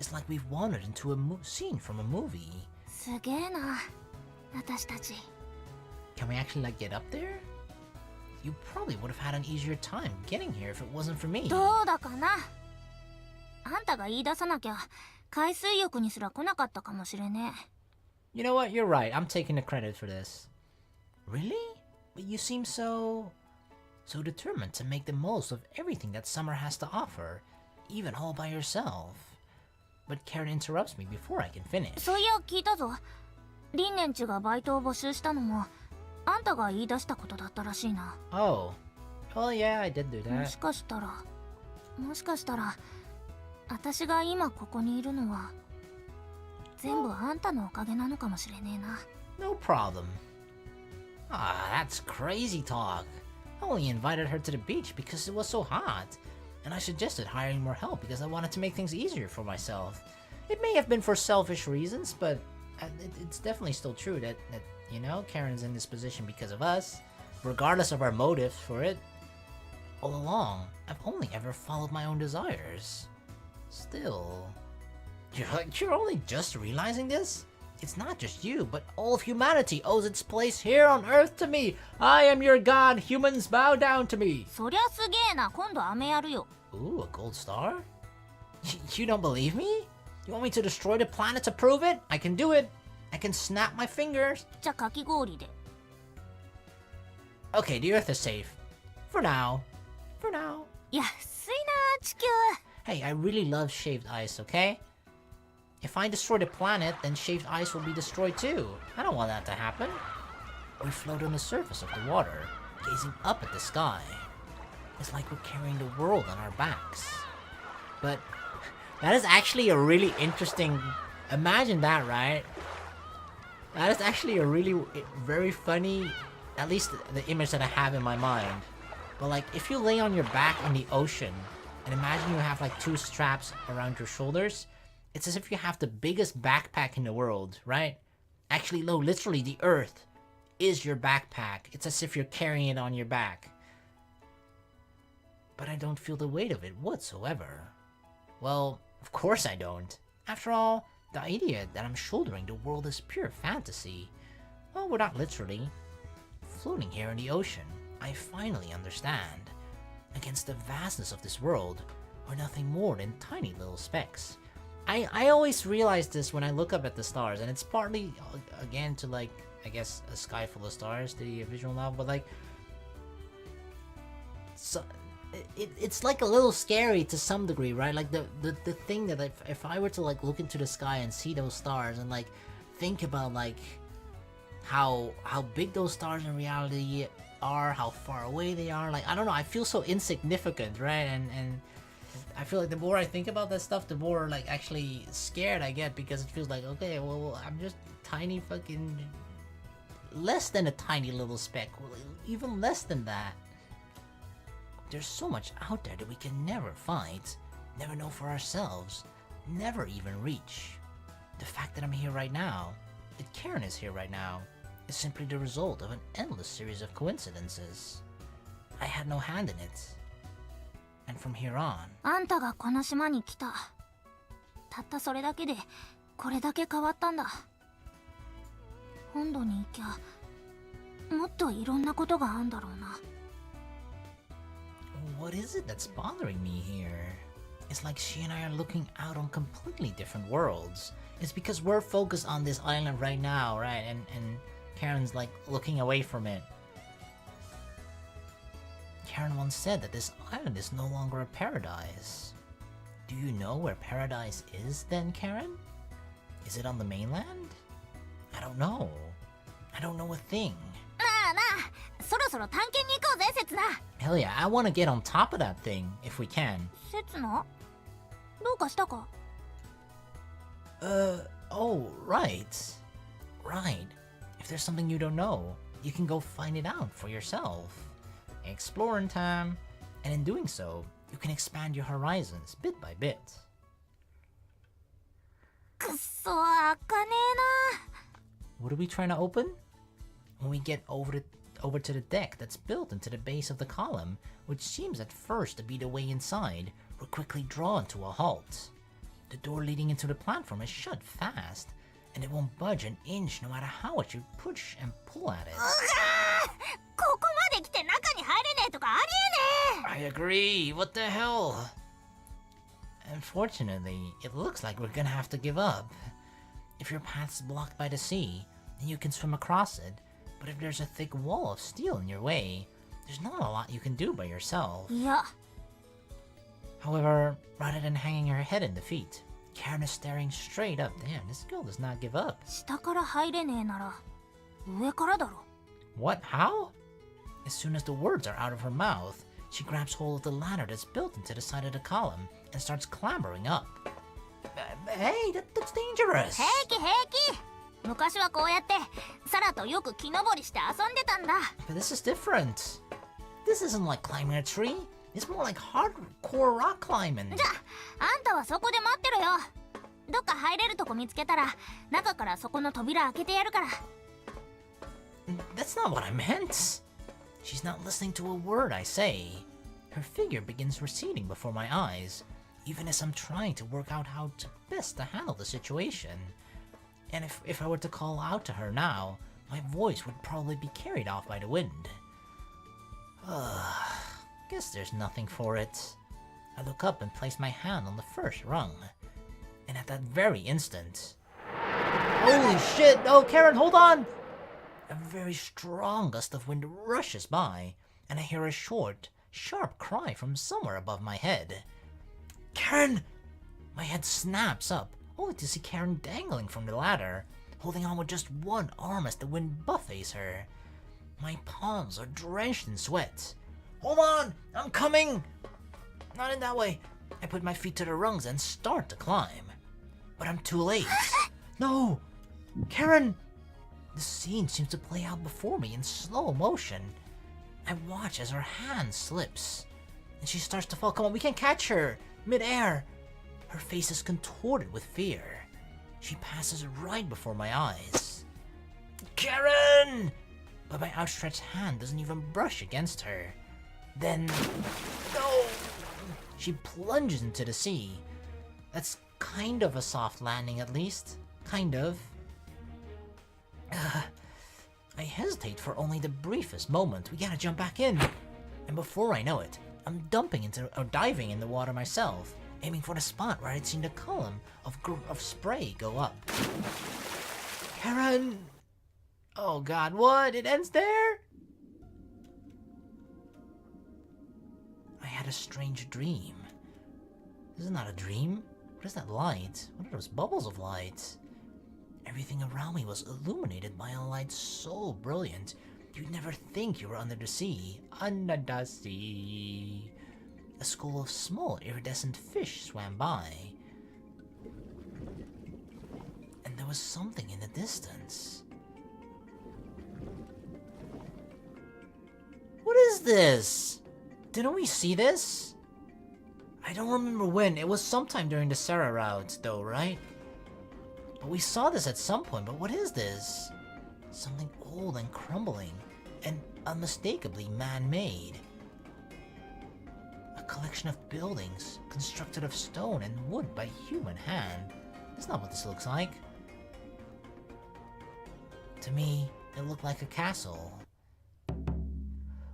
It's like we've wandered into a scene from a movie. すげえな。私たち。 Can we actually like get up there? You probably would have had an easier time getting here if it wasn't for me. どうだかな。あんたが言い出さなきゃ海水浴にすら来なかったかもしれねえ。 You know what? You're right. I'm taking the credit for this. Really? But you seem so determined to make the most of everything that summer has to offer, even all by yourself. But Karen interrupts me before I can finish. そういや聞いたぞ。リンネンチがバイトを募集したのもあんたが言い出したことだったらしいな。 Oh. Well, yeah, I did do も that. しかしたら私が今ここにいるのは全部あんたのおかげなのかもしれねえな。 No problem. Ah, that's crazy talk. I only invited her to the beach because it was so hot, and I suggested hiring more help because I wanted to make things easier for myself. It may have been for selfish reasons, but it's definitely still true that, you know, Karen's in this position because of us, regardless of our motives for it. All along, I've only ever followed my own desires. Still... You're only just realizing this? It's not just you, but all of humanity owes its place here on Earth to me. I am your god. Humans bow down to me. そりゃすげえな、今度飴やるよ。 Ooh, a gold star? You don't believe me? You want me to destroy the planet to prove it? I can do it. I can snap my fingers. じゃあかき氷で。 Okay, the Earth is safe. For now. For now. 安いな、地球。 Hey, I really love shaved ice, okay? If I destroy the planet, then shaved ice will be destroyed too. I don't want that to happen. We float on the surface of the water, gazing up at the sky. It's like we're carrying the world on our backs. But that is actually a really interesting... Imagine that, right? That is actually a really very funny... At least the image that I have in my mind. But like, if you lay on your back in the ocean, and imagine you have like 2 straps around your shoulders, it's as if you have the biggest backpack in the world, right? Actually, no, literally the Earth is your backpack. It's as if you're carrying it on your back. But I don't feel the weight of it whatsoever. Well, of course I don't. After all, the idea that I'm shouldering the world is pure fantasy. Well, we're not literally. Floating here in the ocean, I finally understand. Against the vastness of this world, we're nothing more than tiny little specks. I always realize this when I look up at the stars, and it's partly, again, to like, I guess, A Sky Full of Stars, the visual novel, but like, so, it's like a little scary to some degree, right? Like the thing that if I were to like look into the sky and see those stars and like think about like how big those stars in reality are, how far away they are, like I don't know, I feel so insignificant, right? And I feel like the more I think about that stuff, the more like actually scared I get, because it feels like, okay, well, I'm just tiny fucking less than a tiny little speck, even less than that. There's so much out there that we can never find, never know for ourselves, never even reach. The fact that I'm here right now, that Karen is here right now, is simply the result of an endless series of coincidences. I had no hand in it. And from here on... あんたがこの島に来た。たったそれだけで、これだけ変わったんだ。本土に行きゃ、もっといろんなことがあんだろうな。What is it that's bothering me here? It's like she and I are looking out on completely different worlds. It's because we're focused on this island right now, right? And Karen's like looking away from it. Karen once said that this island is no longer a paradise. Do you know where paradise is then, Karen? Is it on the mainland? I don't know. I don't know a thing. なあなあ、そろそろ探検に行こうぜ、セツナ。 Hell yeah, I want to get on top of that thing, if we can. セツナ？どうかしたか？ Oh, right. Right. If there's something you don't know, you can go find it out for yourself. Exploring time. And in doing so, you can expand your horizons bit by bit. くっそ、開かねえな。 What are we trying to open? When we get over to the deck that's built into the base of the column, which seems at first to be the way inside, we're quickly drawn to a halt. The door leading into the platform is shut fast, and it won't budge an inch no matter how much you push and pull at it. ここまで来て中に入れねえとかありえねえ。 I agree, what the hell? Unfortunately, it looks like we're gonna have to give up. If your path's blocked by the sea, then you can swim across it, but if there's a thick wall of steel in your way, there's not a lot you can do by yourself. いや。 However, rather than hanging her head in defeat, Karen is staring straight up. Damn, this girl does not give up. 下から入れねえなら上からだろ。 What? How? As soon as the words are out of her mouth, she grabs hold of the ladder that's built into the side of the column and starts clambering up. Hey, that's dangerous! 平気平気。昔はこうやってサラとよく木登りして遊んでたんだ。 But this is different. This isn't like climbing a tree. It's more like hardcore rock climbing. じゃあ、あんたはそこで待ってろよ。どっか入れるとこ見つけたら、中からそこの扉開けてやるから。That's not what I meant. She's not listening to a word I say. Her figure begins receding before my eyes, even as I'm trying to work out how to best to handle the situation. And if I were to call out to her now, my voice would probably be carried off by the wind. Guess there's nothing for it. I look up and place my hand on the first rung. And at that very instant... Holy shit! Oh, Karen, hold on! A very strong gust of wind rushes by, and I hear a short, sharp cry from somewhere above my head. Karen! My head snaps up, only to see Karen dangling from the ladder, holding on with just one arm as the wind buffets her. My palms are drenched in sweat. Hold on! I'm coming! Not in that way. I put my feet to the rungs and start to climb. But I'm too late. No! Karen! The scene seems to play out before me in slow motion. I watch as her hand slips, and she starts to fall. Come on, we can catch her! Mid-air! Her face is contorted with fear. She passes right before my eyes. Karen! But my outstretched hand doesn't even brush against her. Then... No! She plunges into the sea. That's kind of a soft landing, at least. Kind of. I hesitate for only the briefest moment. We gotta jump back in. And before I know it, I'm diving in the water myself, aiming for the spot where I'd seen the column of spray go up. Karen! Oh god, what? It ends there? I had a strange dream. This is not a dream. What is that light? What are those bubbles of light? Everything around me was illuminated by a light so brilliant, you'd never think you were under the sea. Under the sea. A school of small iridescent fish swam by. And there was something in the distance. What is this? Didn't we see this? I don't remember when. It was sometime during the Sara route, though, right? But we saw this at some point, but what is this? Something old and crumbling, and unmistakably man-made. A collection of buildings, constructed of stone and wood by human hand. That's not what this looks like. To me, it looked like a castle.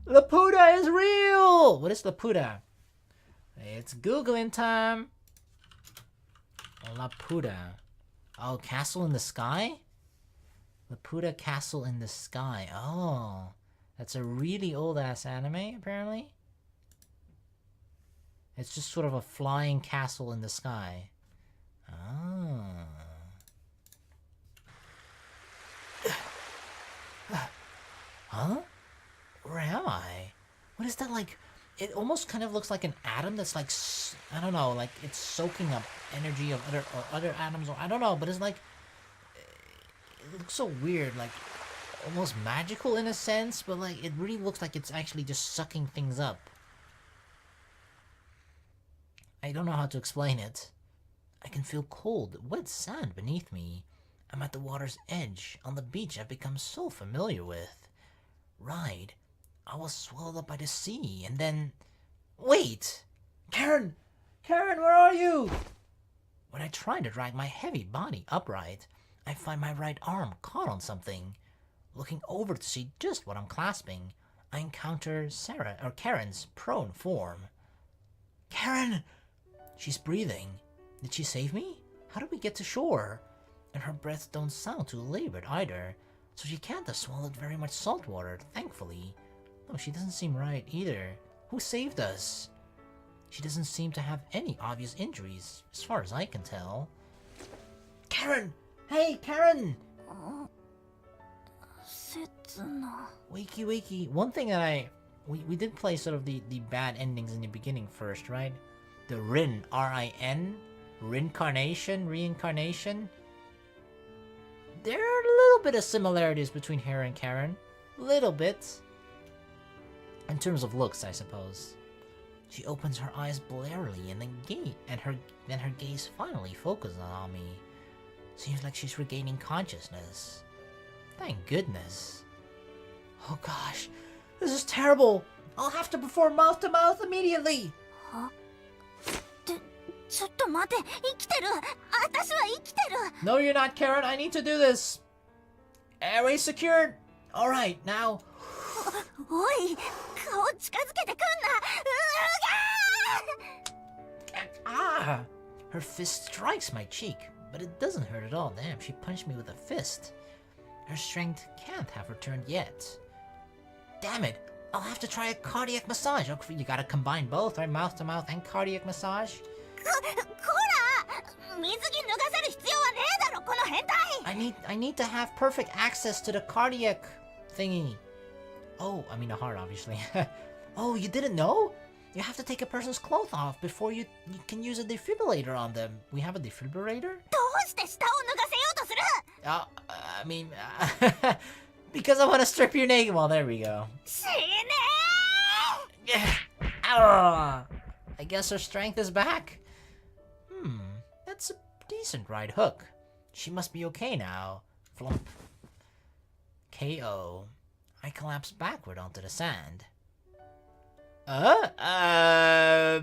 Laputa is real! What is Laputa? It's Googling time. Laputa. Oh, Castle in the Sky? Laputa Castle in the Sky. Oh, that's a really old-ass anime, apparently. It's just sort of a flying castle in the sky. Oh. Huh? Where am I? What is that like? It almost kind of looks like an atom that's like, I don't know, like it's soaking up energy of other atoms, or I don't know, but it's like, it looks so weird, like almost magical in a sense, but like it really looks like it's actually just sucking things up. I don't know how to explain it. I can feel cold, wet sand beneath me. I'm at the water's edge, on the beach I've become so familiar with. Right. I was swallowed up by the sea, and then... Wait! Karen! Karen, where are you? When I try to drag my heavy body upright, I find my right arm caught on something. Looking over to see just what I'm clasping, I encounter Karen's prone form. Karen! She's breathing. Did she save me? How did we get to shore? And her breaths don't sound too labored either, so she can't have swallowed very much salt water, thankfully. No, she doesn't seem right either. Who saved us? She doesn't seem to have any obvious injuries, as far as I can tell. Karen! Hey, Karen! Setsuna. Wakey, wakey. One thing that we did play sort of the bad endings in the beginning first, right? The Rinne, R-I-N, reincarnation. There are a little bit of similarities between her and Karen. Little bit. In terms of looks, I suppose. She opens her eyes blearily and then her gaze finally focuses on me. Seems like she's regaining consciousness. Thank goodness. Oh gosh, this is terrible. I'll have to perform mouth to mouth immediately. ちょっと待て、生きてる。私は生きてる。 No, you're not, Karen. I need to do this. Airway secured. All right, now. おい、顔近づけてくんな。Ah! Her fist strikes my cheek, but it doesn't hurt at all. Damn, she punched me with a fist. Her strength can't have returned yet. Damn it! I'll have to try a cardiac massage. Oh, you gotta combine both, right? Mouth to mouth and cardiac massage. こら、水着脱がせる必要はねえだろ、この変態。I need to have perfect access to the cardiac thingy. Oh, I mean a heart, obviously. Oh, you didn't know? You have to take a person's clothes off before you can use a defibrillator on them. We have a defibrillator? どうして下を脱がせようとする。I mean, because I want to strip you naked. Well, there we go. 死ねー。I guess her strength is back. That's a decent right hook. She must be okay now. Flump. KO. I collapse backward onto the sand. Hi,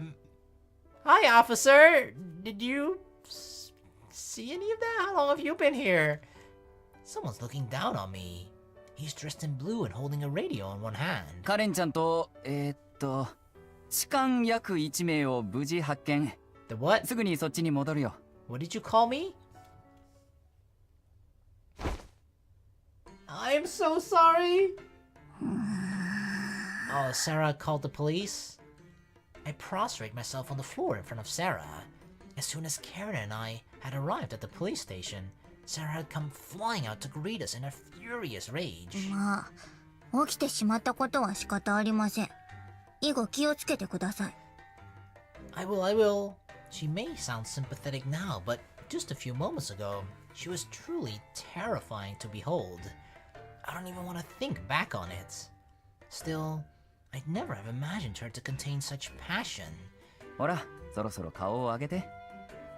officer. Did you see any of that? How long have you been here? Someone's looking down on me. He's dressed in blue and holding a radio in one hand. カレンちゃんと痴漢約1名を無事発見。 The what? すぐにそっちに戻るよ。 What did you call me? I'm so sorry. Oh, Sara called the police? I prostrate myself on the floor in front of Sara. As soon as Karen and I had arrived at the police station, Sara had come flying out to greet us in a furious rage. まあ、起きてしまったことは仕方ありません。以後気をつけてください。I will. She may sound sympathetic now, but just a few moments ago, she was truly terrifying to behold. I don't even want to think back on it. Still, I'd never have imagined her to contain such passion. ほら、そろそろ顔を上げて。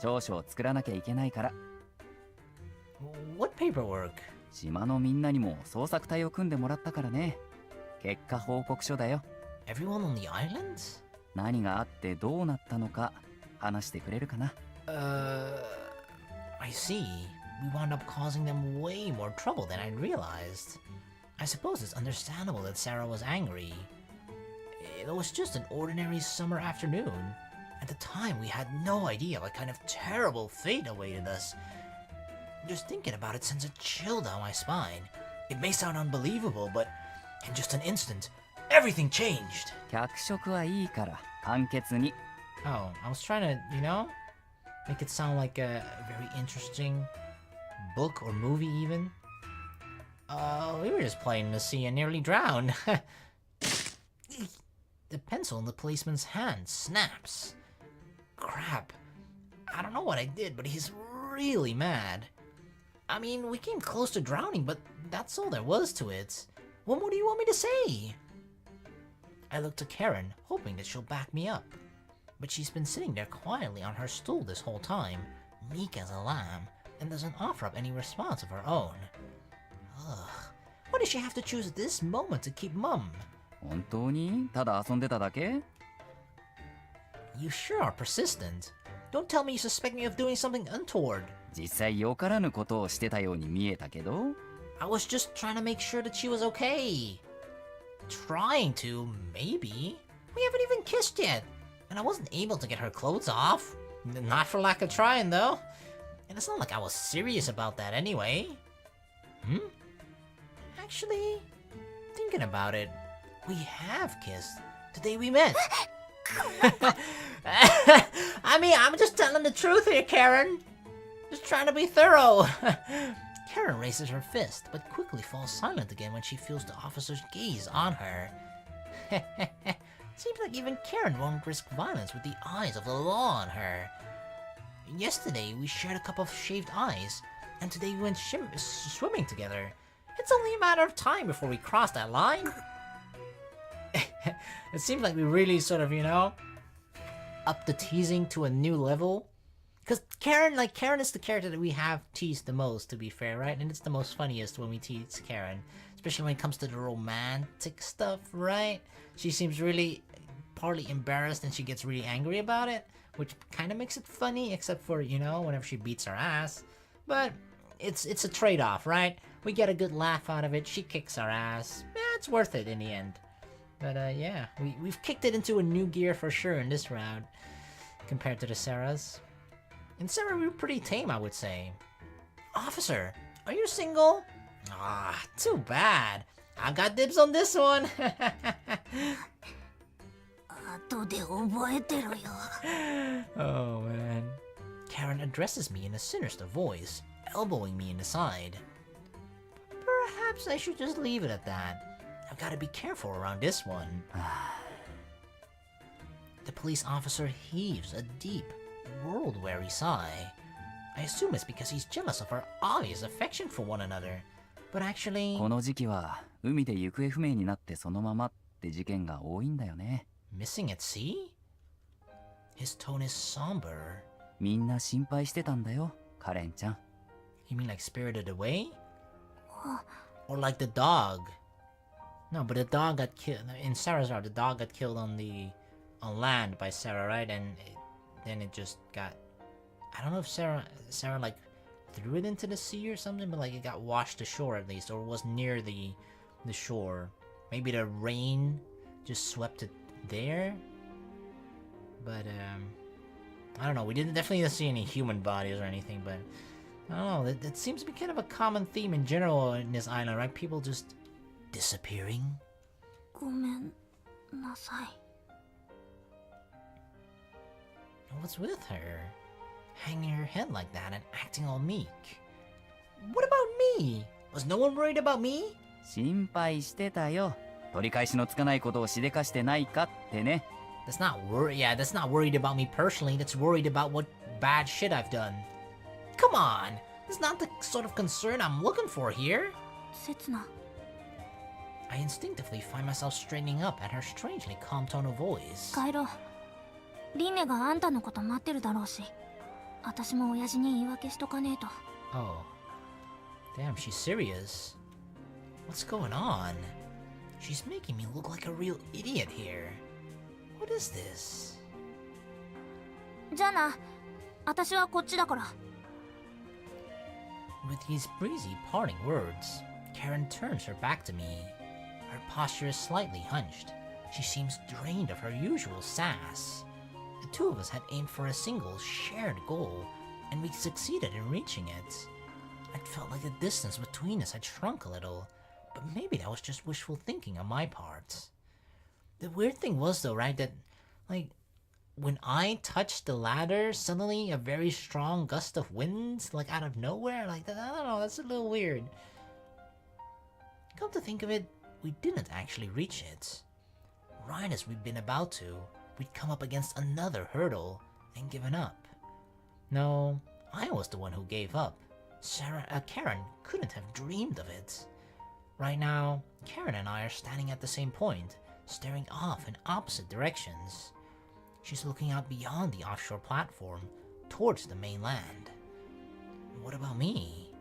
調書を作らなきゃいけないから。What paperwork? 島のみんなにも捜索隊を組んでもらったからね。結果報告書だよ。Everyone on the island? 何があってどうなったのか話してくれるかな。I see. We wound up causing them way more trouble than I'd realized. I suppose it's understandable that Sara was angry. It was just an ordinary summer afternoon. At the time, we had no idea what kind of terrible fate awaited us. Just thinking about it sends a chill down my spine. It may sound unbelievable, but in just an instant, everything changed. 脚色はいいから簡潔に。 Oh, I was trying to, make it sound like a very interesting book or movie even. We were just playing in the sea and nearly drowned. The pencil in the policeman's hand snaps. Crap. I don't know what I did, but he's really mad. I mean, we came close to drowning, but that's all there was to it. What more do you want me to say? I look to Karen, hoping that she'll back me up. But she's been sitting there quietly on her stool this whole time, meek as a lamb, and doesn't offer up any response of her own. Ugh. Why does she have to choose this moment to keep mum? 本当にただ遊んでただけ？ You sure are persistent. Don't tell me you suspect me of doing something untoward. 実際よからぬことをしてたように見えたけど。 I was just trying to make sure that she was okay. Trying to, maybe. We haven't even kissed yet. And I wasn't able to get her clothes off. Not for lack of trying, though. And it's not like I was serious about that anyway. Actually, thinking about it, we have kissed the day we met. I mean, I'm just telling the truth here, Karen. Just trying to be thorough. Karen raises her fist, but quickly falls silent again when she feels the officer's gaze on her. Seems like even Karen won't risk violence with the eyes of the law on her. Yesterday, we shared a couple of shaved eyes, and today we went swimming together. It's only a matter of time before we cross that line. It seems like we really sort of, up the teasing to a new level. Because Karen is the character that we have teased the most, to be fair, right? And it's the most funniest when we tease Karen. Especially when it comes to the romantic stuff, right? She seems really partly embarrassed and she gets really angry about it. Which kind of makes it funny, except for, whenever she beats our ass. But it's a trade-off, right? We get a good laugh out of it, she kicks our ass. It's worth it in the end. But yeah, we've kicked it into a new gear for sure in this round. Compared to the Saras. In Sara, we were pretty tame, I would say. Officer, are you single? Ah, too bad. I got dibs on this one. 後で覚えてろよ。 Oh man. Karen addresses me in a sinister voice, elbowing me in the side. Perhaps I should just leave it at that. I've got to be careful around this one. The police officer heaves a deep, world-weary sigh. I assume it's because he's jealous of our obvious affection for one another. But actually... この時期は海で行方不明になってそのままって事件が多いんだよね。 Missing at sea? His tone is somber. みんな心配してたんだよ、カレンちゃん。 You mean like spirited away? Or like the dog? No, but the dog got killed in Sarah's route. The dog got killed on land by Sara, right? And then it just got... I don't know if Sara like threw it into the sea or something, but like it got washed ashore at least, or was near the shore. Maybe the rain just swept it there. But I don't know. We definitely see any human bodies or anything, but I don't know. That seems to be kind of a common theme in general in this island, right? People just disappearing. ごめんなさい。 What's with her? Hanging her head like that and acting all meek. What about me? Was no one worried about me? 心配してたよ。取り返しのつかないことをしでかしてないかってね。That's not that's not worried about me personally. That's worried about what bad shit I've done. Come on! That's not the sort of concern I'm looking for here. せつな。 I instinctively find myself straightening up at her strangely calm tone of voice. 帰ろう。リンネがあんたのこと待ってるだろうし、私も親父に言い訳しとかねえと。 Oh. Damn, she's serious. What's going on? She's making me look like a real idiot here. What is this? じゃあな、私はこっちだから。 With these breezy parting words, Karen turns her back to me. Her posture is slightly hunched. She seems drained of her usual sass. The two of us had aimed for a single, shared goal, and we succeeded in reaching it. It felt like the distance between us had shrunk a little, but maybe that was just wishful thinking on my part. The weird thing was though, right, that, like, when I touched the ladder, suddenly a very strong gust of wind, like out of nowhere, like that, I don't know, that's a little weird. Come to think of it, we didn't actually reach it. Right as we'd been about to, we'd come up against another hurdle and given up. No, I was the one who gave up. Karen couldn't have dreamed of it. Right now, Karen and I are standing at the same point, staring off in opposite directions. She's looking out beyond the offshore platform, towards the mainland. What about me?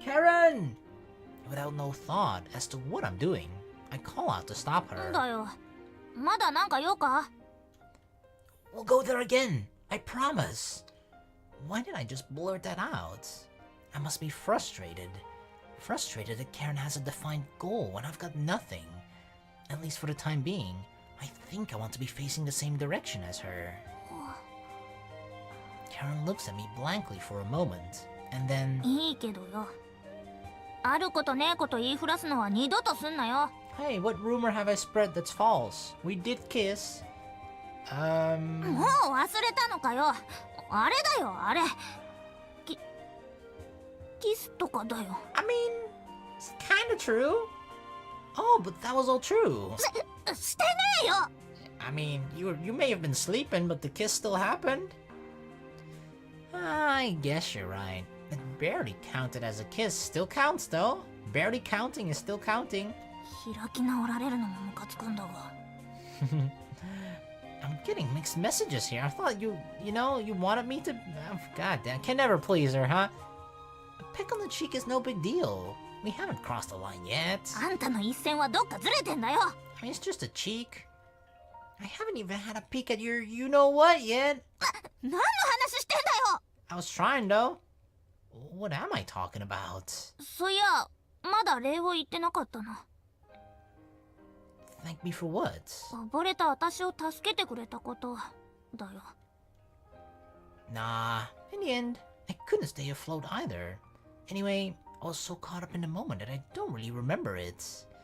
Karen! Without no thought as to what I'm doing, I call out to stop なん her. だよ。まだなんか用か？ We'll go there again, I promise. Why did I just blurt that out? I must be frustrated. Frustrated that Karen has a defined goal when I've got nothing. At least for the time being, I think I want to be facing the same direction as her. Karen looks at me blankly for a moment, and then... いいけどよ。あることねえこと言いふらすのは二度とすんなよ。 Hey, what rumor have I spread that's false? We did kiss. もう忘れたのかよ。あれだよ、あれ。キスとかだよ。 I mean, it's kinda true. Oh, but that was all true. してねえよ。 I mean, you may have been sleeping, but the kiss still happened. I guess you're right. It barely counted as a kiss. Still counts, though. Barely counting is still counting. 開き直られるのもムカつくんだが。I'm getting mixed messages here. I thought you wanted me to... God damn, can never please her, huh? A peck on the cheek is no big deal. We haven't crossed the line yet. あんたの一線はどっかずれてんだよ。I mean, it's just a cheek. I haven't even had a peek at your you-know-what yet. 何の話してんだよ。 I was trying, though. What am I talking about? そういや、まだ礼を言ってなかったな。Thank me for what? 溺れた私を助けてくれたことだよ。Nah, in the end, I couldn't stay afloat either. Anyway, I was so caught up in the moment that I don't really remember it.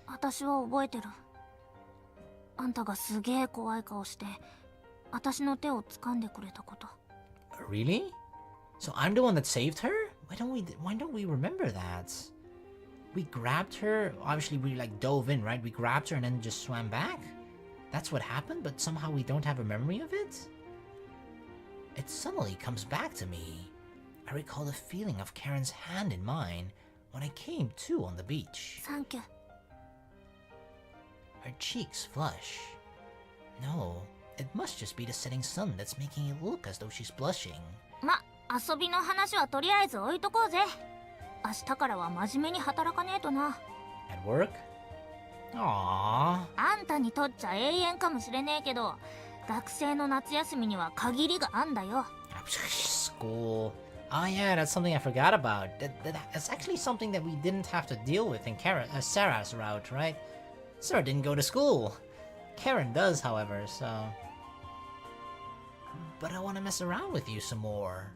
私は覚えてる。あんたがすげえ怖い顔して私の手を掴んでくれたこと。 Really? So I'm the one that saved her? Why don't we remember that? We grabbed her, obviously we like dove in, right? We grabbed her and then just swam back? That's what happened, but somehow we don't have a memory of it? It suddenly comes back to me. I recall the feeling of Karen's hand in mine when I came to on the beach. サンキュー。 Her cheeks flush. No, it must just be the setting sun that's making it look as though she's blushing. ま、遊びの話はとりあえず置いとこうぜ。明日からは真面目に働かねえとな。 At work? Aww. あんたにとっちゃ永遠かもしれねえけど、学生の夏休みには限りがあんだよ。School. Oh yeah, that's something I forgot about. That's actually something that we didn't have to deal with in Sarah's route, right? Sarah didn't go to school. Karen does, however, so... But I want to mess around with you some more.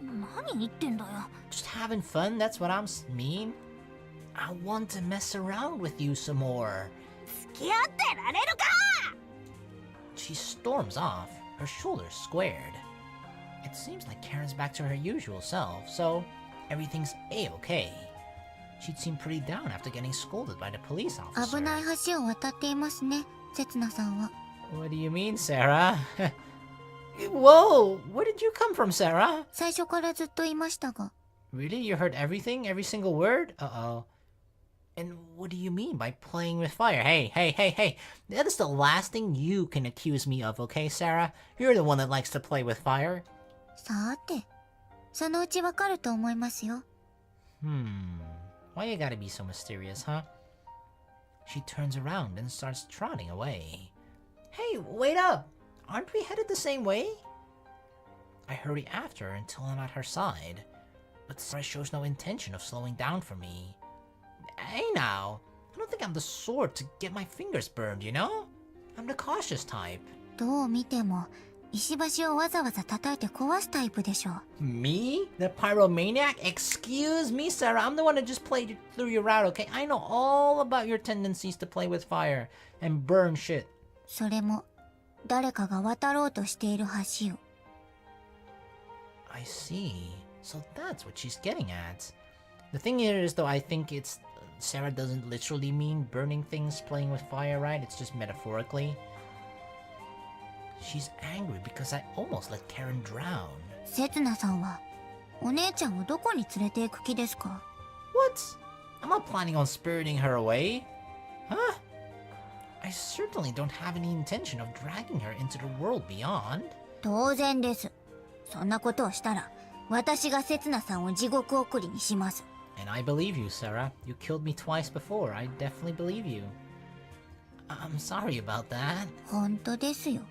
何言ってんだよ。 Just having fun, that's what I mean. I want to mess around with you some more. 付き合ってられるか。 She storms off, her shoulders squared. It seems like Karen's back to her usual self, so everything's a-okay. She'd seemed pretty down after getting scolded by the police officer. 危ない橋を渡っていますね、せつなさんは。 What do you mean, Sarah? Whoa! Where did you come from, Sarah? 最初からずっといましたが。 Really? You heard everything? Every single word? Uh-oh. And what do you mean by playing with fire? Hey. That is the last thing you can accuse me of, okay, Sarah? You're the one that likes to play with fire. さて、そのうちわかると思いますよ。 Why you gotta be so mysterious, huh? She turns around and starts trotting away. Hey, wait up! Aren't we headed the same way? I hurry after her until I'm at her side, but Sara shows no intention of slowing down for me. Hey now, I don't think I'm the sort to get my fingers burned, you know? I'm the cautious type. どう見ても、石橋をわざわざ叩いて壊すタイプでしょ。 Me? The pyromaniac? Excuse me, Sarah. I'm the one that just played through your route, okay? I know all about your tendencies to play with fire and burn shit. それも、誰かが渡ろうとしている橋を。 I see. So that's what she's getting at. The thing here is, though, I think it's... Sarah doesn't literally mean burning things, playing with fire, right? It's just metaphorically. She's angry because I almost let Karen drown. せつなさんは、お姉ちゃんをどこに連れて行く気ですか？ What? I'm not planning on spiriting her away. Huh? I certainly don't have any intention of dragging her into the world beyond. 当然です。そんなことをしたら、私がせつなさんを地獄送りにします。 And I believe you, Sarah. You killed me twice before. I definitely believe you. I'm sorry about that. 本当ですよ。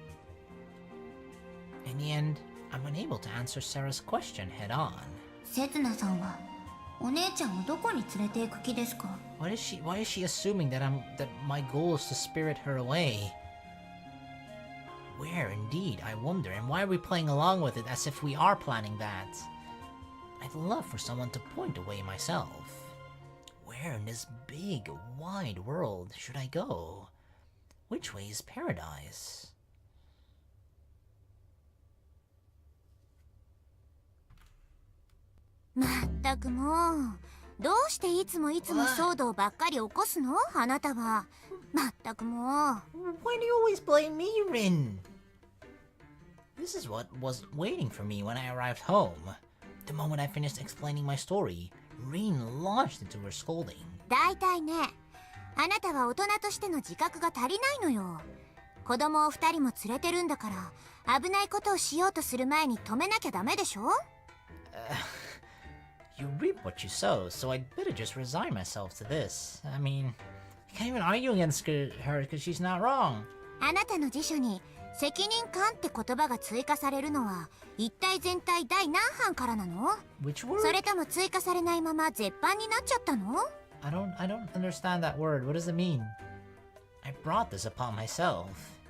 In the end, I'm unable to answer Sarah's question head on. せつなさんは、お姉ちゃんをどこに連れて行く気ですか？ Why is she assuming that my goal is to spirit her away? Where indeed, I wonder, and why are we playing along with it as if we are planning that? I'd love for someone to point away myself. Where in this big, wide world should I go? Which way is paradise? まったくもう、どうしていつも騒動ばっかり起こすの？あなたは。まったくもう。 Why do you always blame me, Rinne? This is what was waiting for me when I arrived home. The moment I finished explaining my story, Rinne launched into her scolding. だいたいね、あなたは大人としての自覚が足りないのよ。子供を2人も連れてるんだから、危ないことをしようとする前に止めなきゃダメでしょ。You reap what you sow, so I'd better just resign myself to this. I mean, I can't even argue against her because she's not wrong. あなたの辞書に責任感って言葉が追加されるのは一体全体第何版からなの？ Which word? それとも追加されないまま絶版になっちゃったの？ I don't understand that word. What does it mean? I brought this upon myself.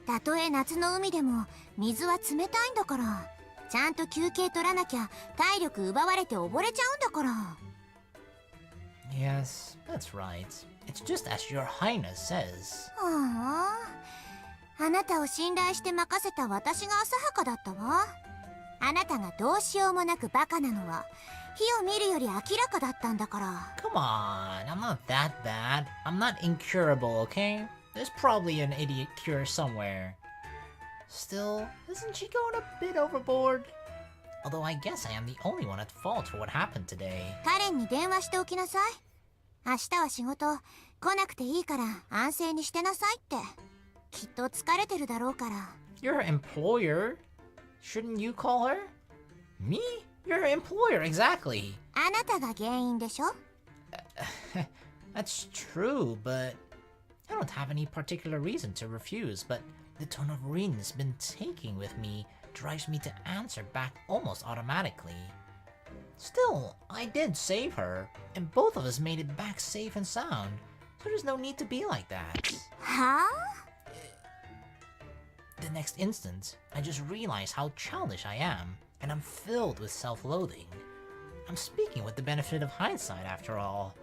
たとえ夏の海でも水は冷たいんだから、ちゃんと休憩取らなきゃ体力奪われて溺れちゃうんだから。Yes, that's right. It's just as your highness says. はあ、あなたを信頼して任せた私が浅はかだったわ。あなたがどうしようもなくバカなのは火を見るより明らかだったんだから。 Come on, I'm not that bad. I'm not incurable, okay? There's probably an idiot cure somewhere. Still, isn't she going a bit overboard? Although I guess I am the only one at fault for what happened today. カレンに電話しておきなさい。明日は仕事来なくていいから安静にしてなさいって。きっと疲れてるだろうから。 You're her employer? Shouldn't you call her? Me? You're her employer, exactly. あなたが原因でしょ。 That's true, but I don't have any particular reason to refuse, but the tone of Rinne's been taking with me drives me to answer back almost automatically. Still, I did save her, and both of us made it back safe and sound, so there's no need to be like that. はあ？ The next instant, I just realized how childish I am, and I'm filled with self-loathing. I'm speaking with the benefit of hindsight, after all.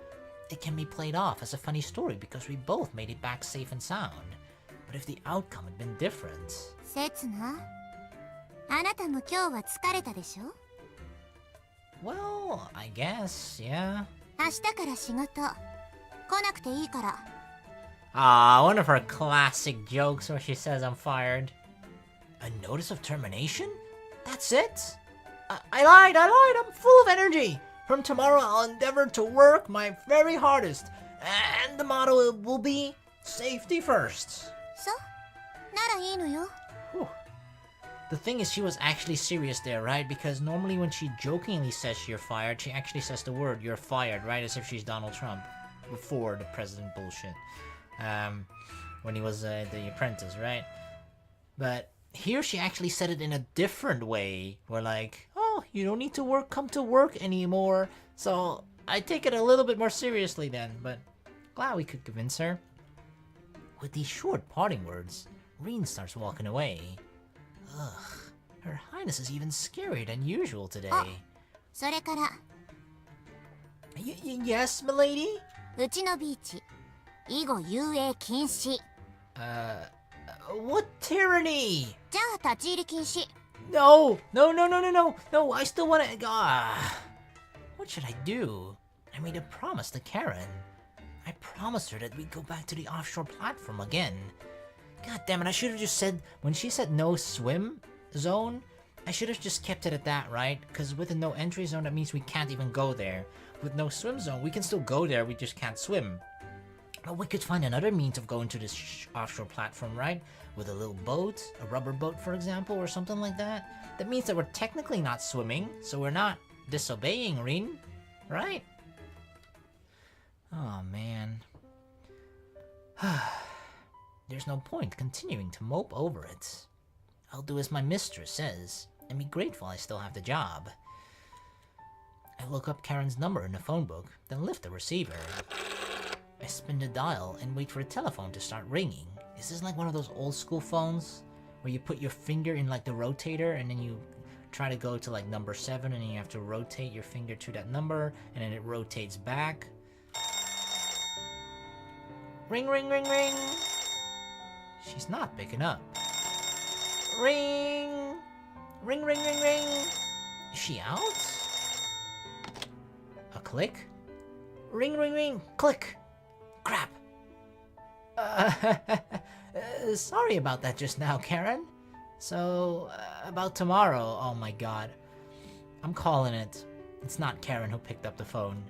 It can be played off as a funny story because we both made it back safe and sound. But if the outcome had been different... セツナ、あなたも今日は疲れたでしょ。 Well, I guess, yeah. 明日から仕事来なくていいから。 Ah, one of her classic jokes where she says I'm fired. A notice of termination? That's it? I lied, I'm full of energy. From tomorrow I'll endeavor to work my very hardest. And the motto will be safety first. そうならいいのよ。 Whew. The thing is, she was actually serious there, right? Because normally when she jokingly says you're fired, she actually says the word you're fired, right? As if she's Donald Trump before the president bullshit. When he was the apprentice, right? But here she actually said it in a different way. Where like, oh, you don't need to come to work anymore. So I take it a little bit more seriously then. But glad we could convince her. With these short parting words, Rinne starts walking away. Ugh, her highness is even scarier than usual today. それから Yes, milady? うちのビーチ以後遊泳禁止。 What tyranny? じゃあ立ち入り禁止。 No, I still wanna... What should I do? I made a promise to Karen. I promised her that we'd go back to the offshore platform again. God damn it, I should have just said... When she said no swim zone, I should have just kept it at that, right? Because with a no entry zone, that means we can't even go there. With no swim zone, we can still go there, we just can't swim. But we could find another means of going to this offshore platform, right? With a little boat, a rubber boat, for example, or something like that. That means that we're technically not swimming, so we're not disobeying Rinne, right? Oh, man. There's no point continuing to mope over it. I'll do as my mistress says, and be grateful I still have the job. I look up Karen's number in the phone book, then lift the receiver. I spin the dial and wait for the telephone to start ringing. Is this like one of those old school phones? Where you put your finger in like the rotator and then you try to go to like number 7 and then you have to rotate your finger to that number and then it rotates back. Ring, ring, ring, ring. She's not picking up. Ring! Ring, ring, ring, ring. Is she out? A click? Ring, ring, ring. Click. Crap. Sorry about that just now, Karen. So, about tomorrow, oh my god. I'm calling it. It's not Karen who picked up the phone.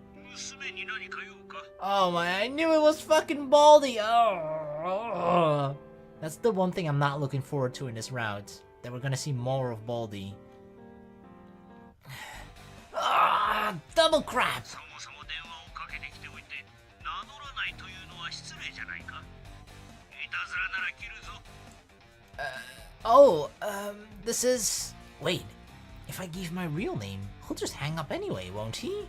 Oh my, I knew it was fucking Baldy! Oh. That's the one thing I'm not looking forward to in this route. That we're gonna see more of Baldy. Ah, double crap! This is... Wait, if I give my real name, he'll just hang up anyway, won't he?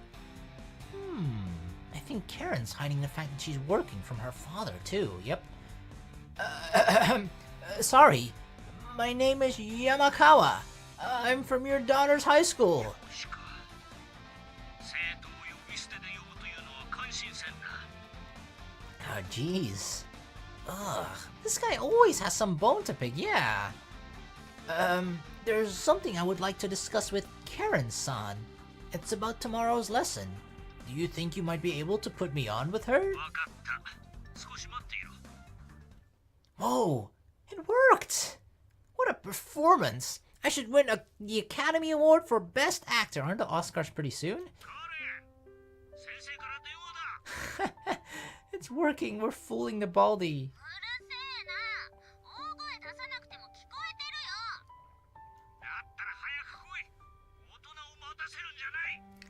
I think Karen's hiding the fact that she's working from her father, too, yep. Sorry, my name is Yamakawa. I'm from your daughter's high school. Oh, jeez. Ugh, this guy always has some bone to pick, yeah. There's something I would like to discuss with Karen-san. It's about tomorrow's lesson. Do you think you might be able to put me on with her? Whoa, it worked! What a performance! I should win the Academy Award for Best Actor. Aren't the Oscars pretty soon? It's working, we're fooling the Baldy.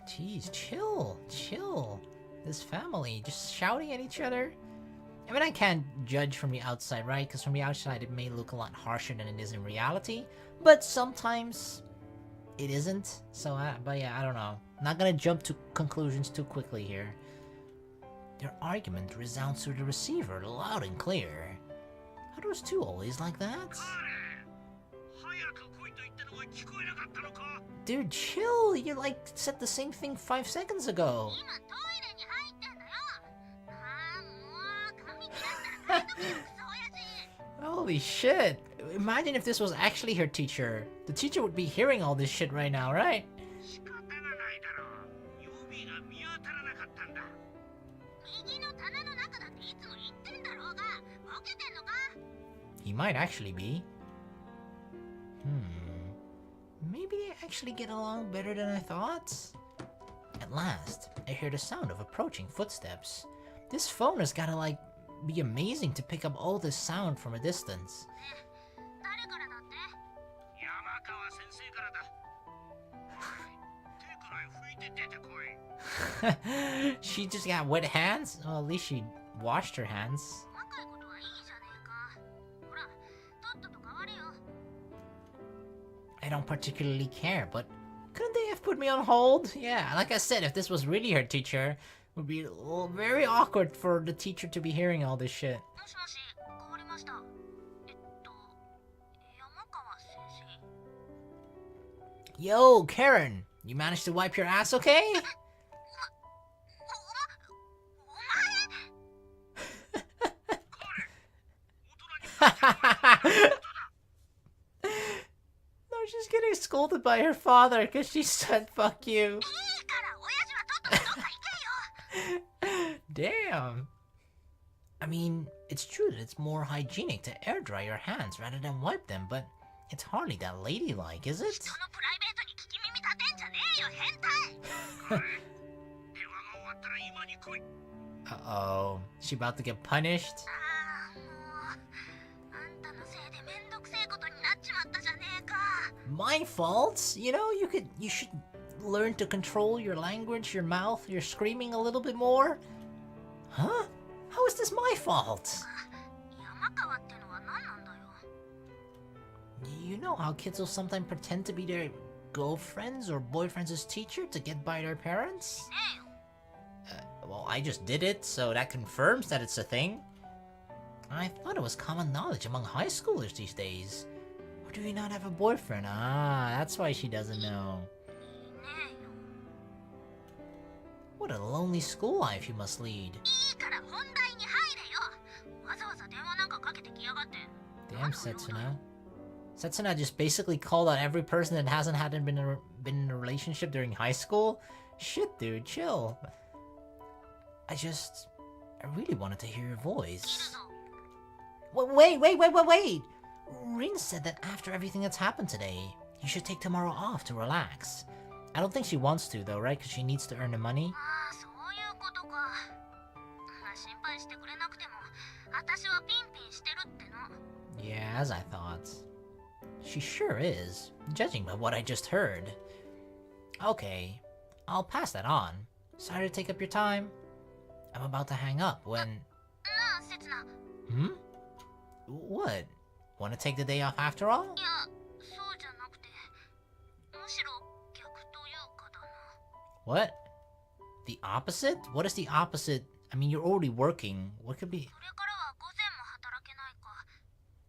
Jeez, chill. This family, just shouting at each other. I mean, I can't judge from the outside, right? Because from the outside it may look a lot harsher than it is in reality. But sometimes it isn't. So, but yeah, I don't know. Not gonna jump to conclusions too quickly here. Their argument resounds through the receiver loud and clear. Are those two always like that? Dude, chill! You like said the same thing 5 seconds ago. Holy shit! Imagine if this was actually her teacher. The teacher would be hearing all this shit right now, right? He might actually be. Maybe they actually get along better than I thought? At last, I hear the sound of approaching footsteps. This phone has gotta, like, be amazing to pick up all this sound from a distance. She just got wet hands? Well, at least she washed her hands. I don't particularly care, but couldn't they have put me on hold? Yeah, like I said, if this was really her teacher, it would be very awkward for the teacher to be hearing all this shit. Yo, Karen, you managed to wipe your ass okay? No, she's getting scolded by her father because she said fuck you. Damn. I mean, it's true that it's more hygienic to air dry your hands rather than wipe them, but it's hardly that ladylike, is it? Uh-oh. She about to get punished? My fault? You know, you should learn to control your language, your mouth, your screaming a little bit more. Huh? How is this my fault? You know how kids will sometimes pretend to be their girlfriends or boyfriends' teacher to get by their parents? Well, I just did it, so that confirms that it's a thing. I thought it was common knowledge among high schoolers these days. Or do you not have a boyfriend? Ah, that's why she doesn't know. What a lonely school life you must lead. Damn, Setsuna. Setsuna just basically called out every person that hadn't been in a relationship during high school? Shit, dude, chill. I really wanted to hear your voice. Wait! Rinne said that after everything that's happened today, you should take tomorrow off to relax. I don't think she wants to though, right? Because she needs to earn the money. か。まあ心配してくれなくても、私はピンピンしてるっての。 Yeah, as I thought. She sure is, judging by what I just heard. Okay, I'll pass that on. Sorry to take up your time. I'm about to hang up when... なあ、せつな。 Hmm? What? Want to take the day off after all? いや、そうじゃなくて、むしろ逆というかだな。 What? The opposite? What is the opposite? I mean, you're already working. What could be... これからは午前も働けないか、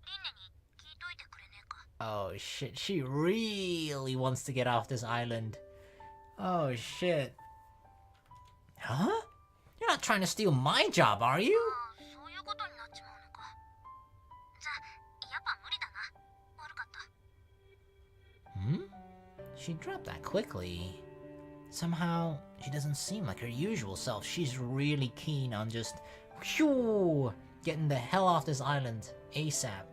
リンネに聞いといてくれねえか。 Oh shit, she really wants to get off this island. Oh shit. Huh? You're not trying to steal my job, are you? ああ、そういうことになっちまうのか。じゃあ、やっぱ無理だな。悪かった。 Hmm? She dropped that quickly. Somehow, she doesn't seem like her usual self. She's really keen on just... Whew, getting the hell off this island ASAP.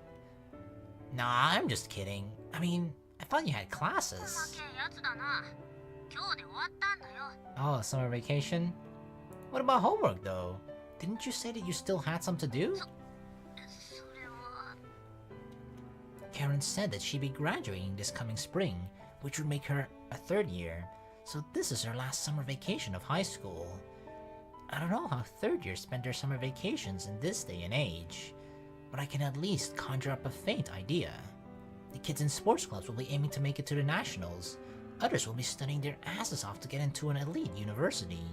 Nah, I'm just kidding. I mean, I thought you had 細 classes. けえやつだな。今日で終わったんだよ。 Oh, summer vacation? What about homework, though? Didn't you say that you still had some to do? それは。 Karen said that she'd be graduating this coming spring, which would make her a third year. So this is her last summer vacation of high school. I don't know how third years spend their summer vacations in this day and age, but I can at least conjure up a faint idea. The kids in sports clubs will be aiming to make it to the nationals. Others will be studying their asses off to get into an elite university.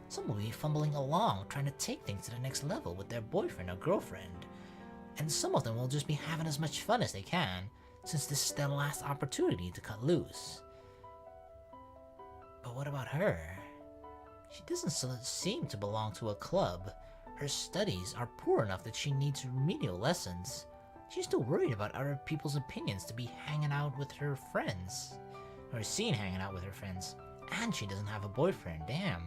Some will be fumbling along, trying to take things to the next level with their boyfriend or girlfriend. And some of them will just be having as much fun as they can, since this is their last opportunity to cut loose. But what about her? She doesn't seem to belong to a club. Her studies are poor enough that she needs remedial lessons. She's too worried about other people's opinions to be hanging out with her friends. Or seen hanging out with her friends. And she doesn't have a boyfriend, damn.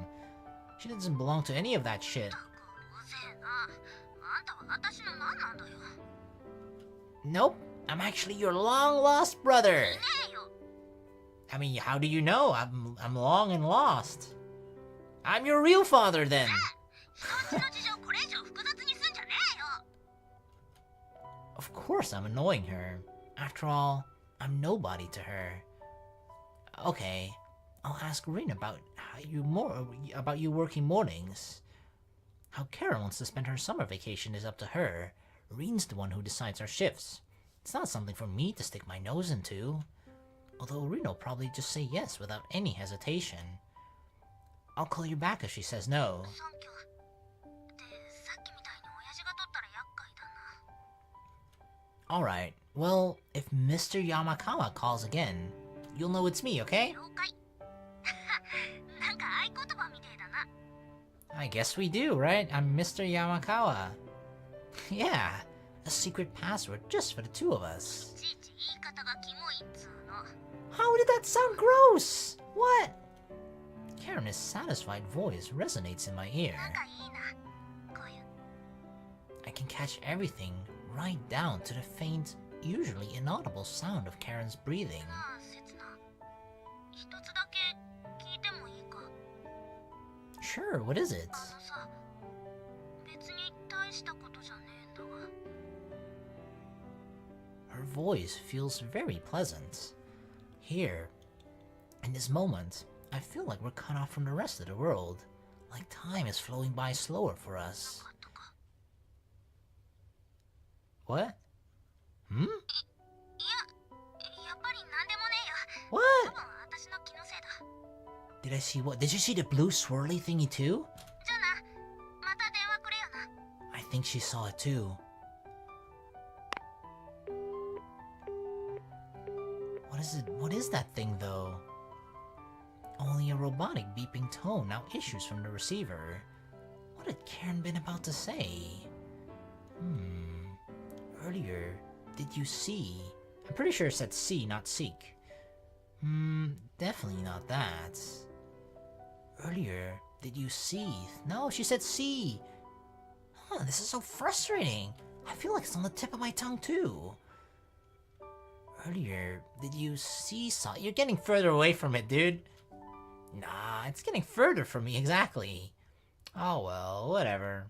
She doesn't belong to any of that shit. うぜえな。あんたは私の何なんだよ。 Nope, I'm actually your long-lost brother. ねえよ。 I mean, how do you know? I'm long and lost. I'm your real father then. 人んちの事情これ以上複雑にすんじゃねえよ。 Of course I'm annoying her. After all, I'm nobody to her. Okay, I'll ask Rinne about you working mornings. How Karen wants to spend her summer vacation is up to her. Rinne's the one who decides our shifts. It's not something for me to stick my nose into. Although Rinne will probably just say yes without any hesitation. I'll call you back if she says no. サンキュー。で、さっきみたいに親父が取ったら厄介だな。 Alright, well, if Mr. Yamakawa calls again, you'll know it's me, okay? 了解。なんか合言葉みてえだな。 I guess we do, right? I'm Mr. Yamakawa. Yeah, a secret password just for the two of us. いちいち言い方がキモいっつうの。 How did that sound gross? What? Karen's satisfied voice resonates in my ear. なんかいいな。こういう。 I can catch everything, right down to the faint, usually inaudible sound of Karen's breathing. なあ、せつな。一つだけ聞いてもいいか。 Sure, what is it? あのさ、別に大したことじゃねえんだが。 Her voice feels very pleasant. Here, in this moment, I feel like we're cut off from the rest of the world. Like time is flowing by slower for us. かったか。 What? Hmm? いや、やっぱりなんでもねえよ。 What? 多分私の気のせいだ。 Did I see what? Did you see the blue swirly thingy too? じゃあな、また電話くれよな。 I think she saw it too. What is that thing though? Only a robotic beeping tone now issues from the receiver. What had Karen been about to say? Earlier, did you see? I'm pretty sure it said see, not seek. Definitely not that. Earlier, did you see? No, she said see. Huh, this is so frustrating. I feel like it's on the tip of my tongue too. Earlier, did you see saw? You're getting further away from it, dude. Nah, it's getting further from me, exactly. Oh well, whatever.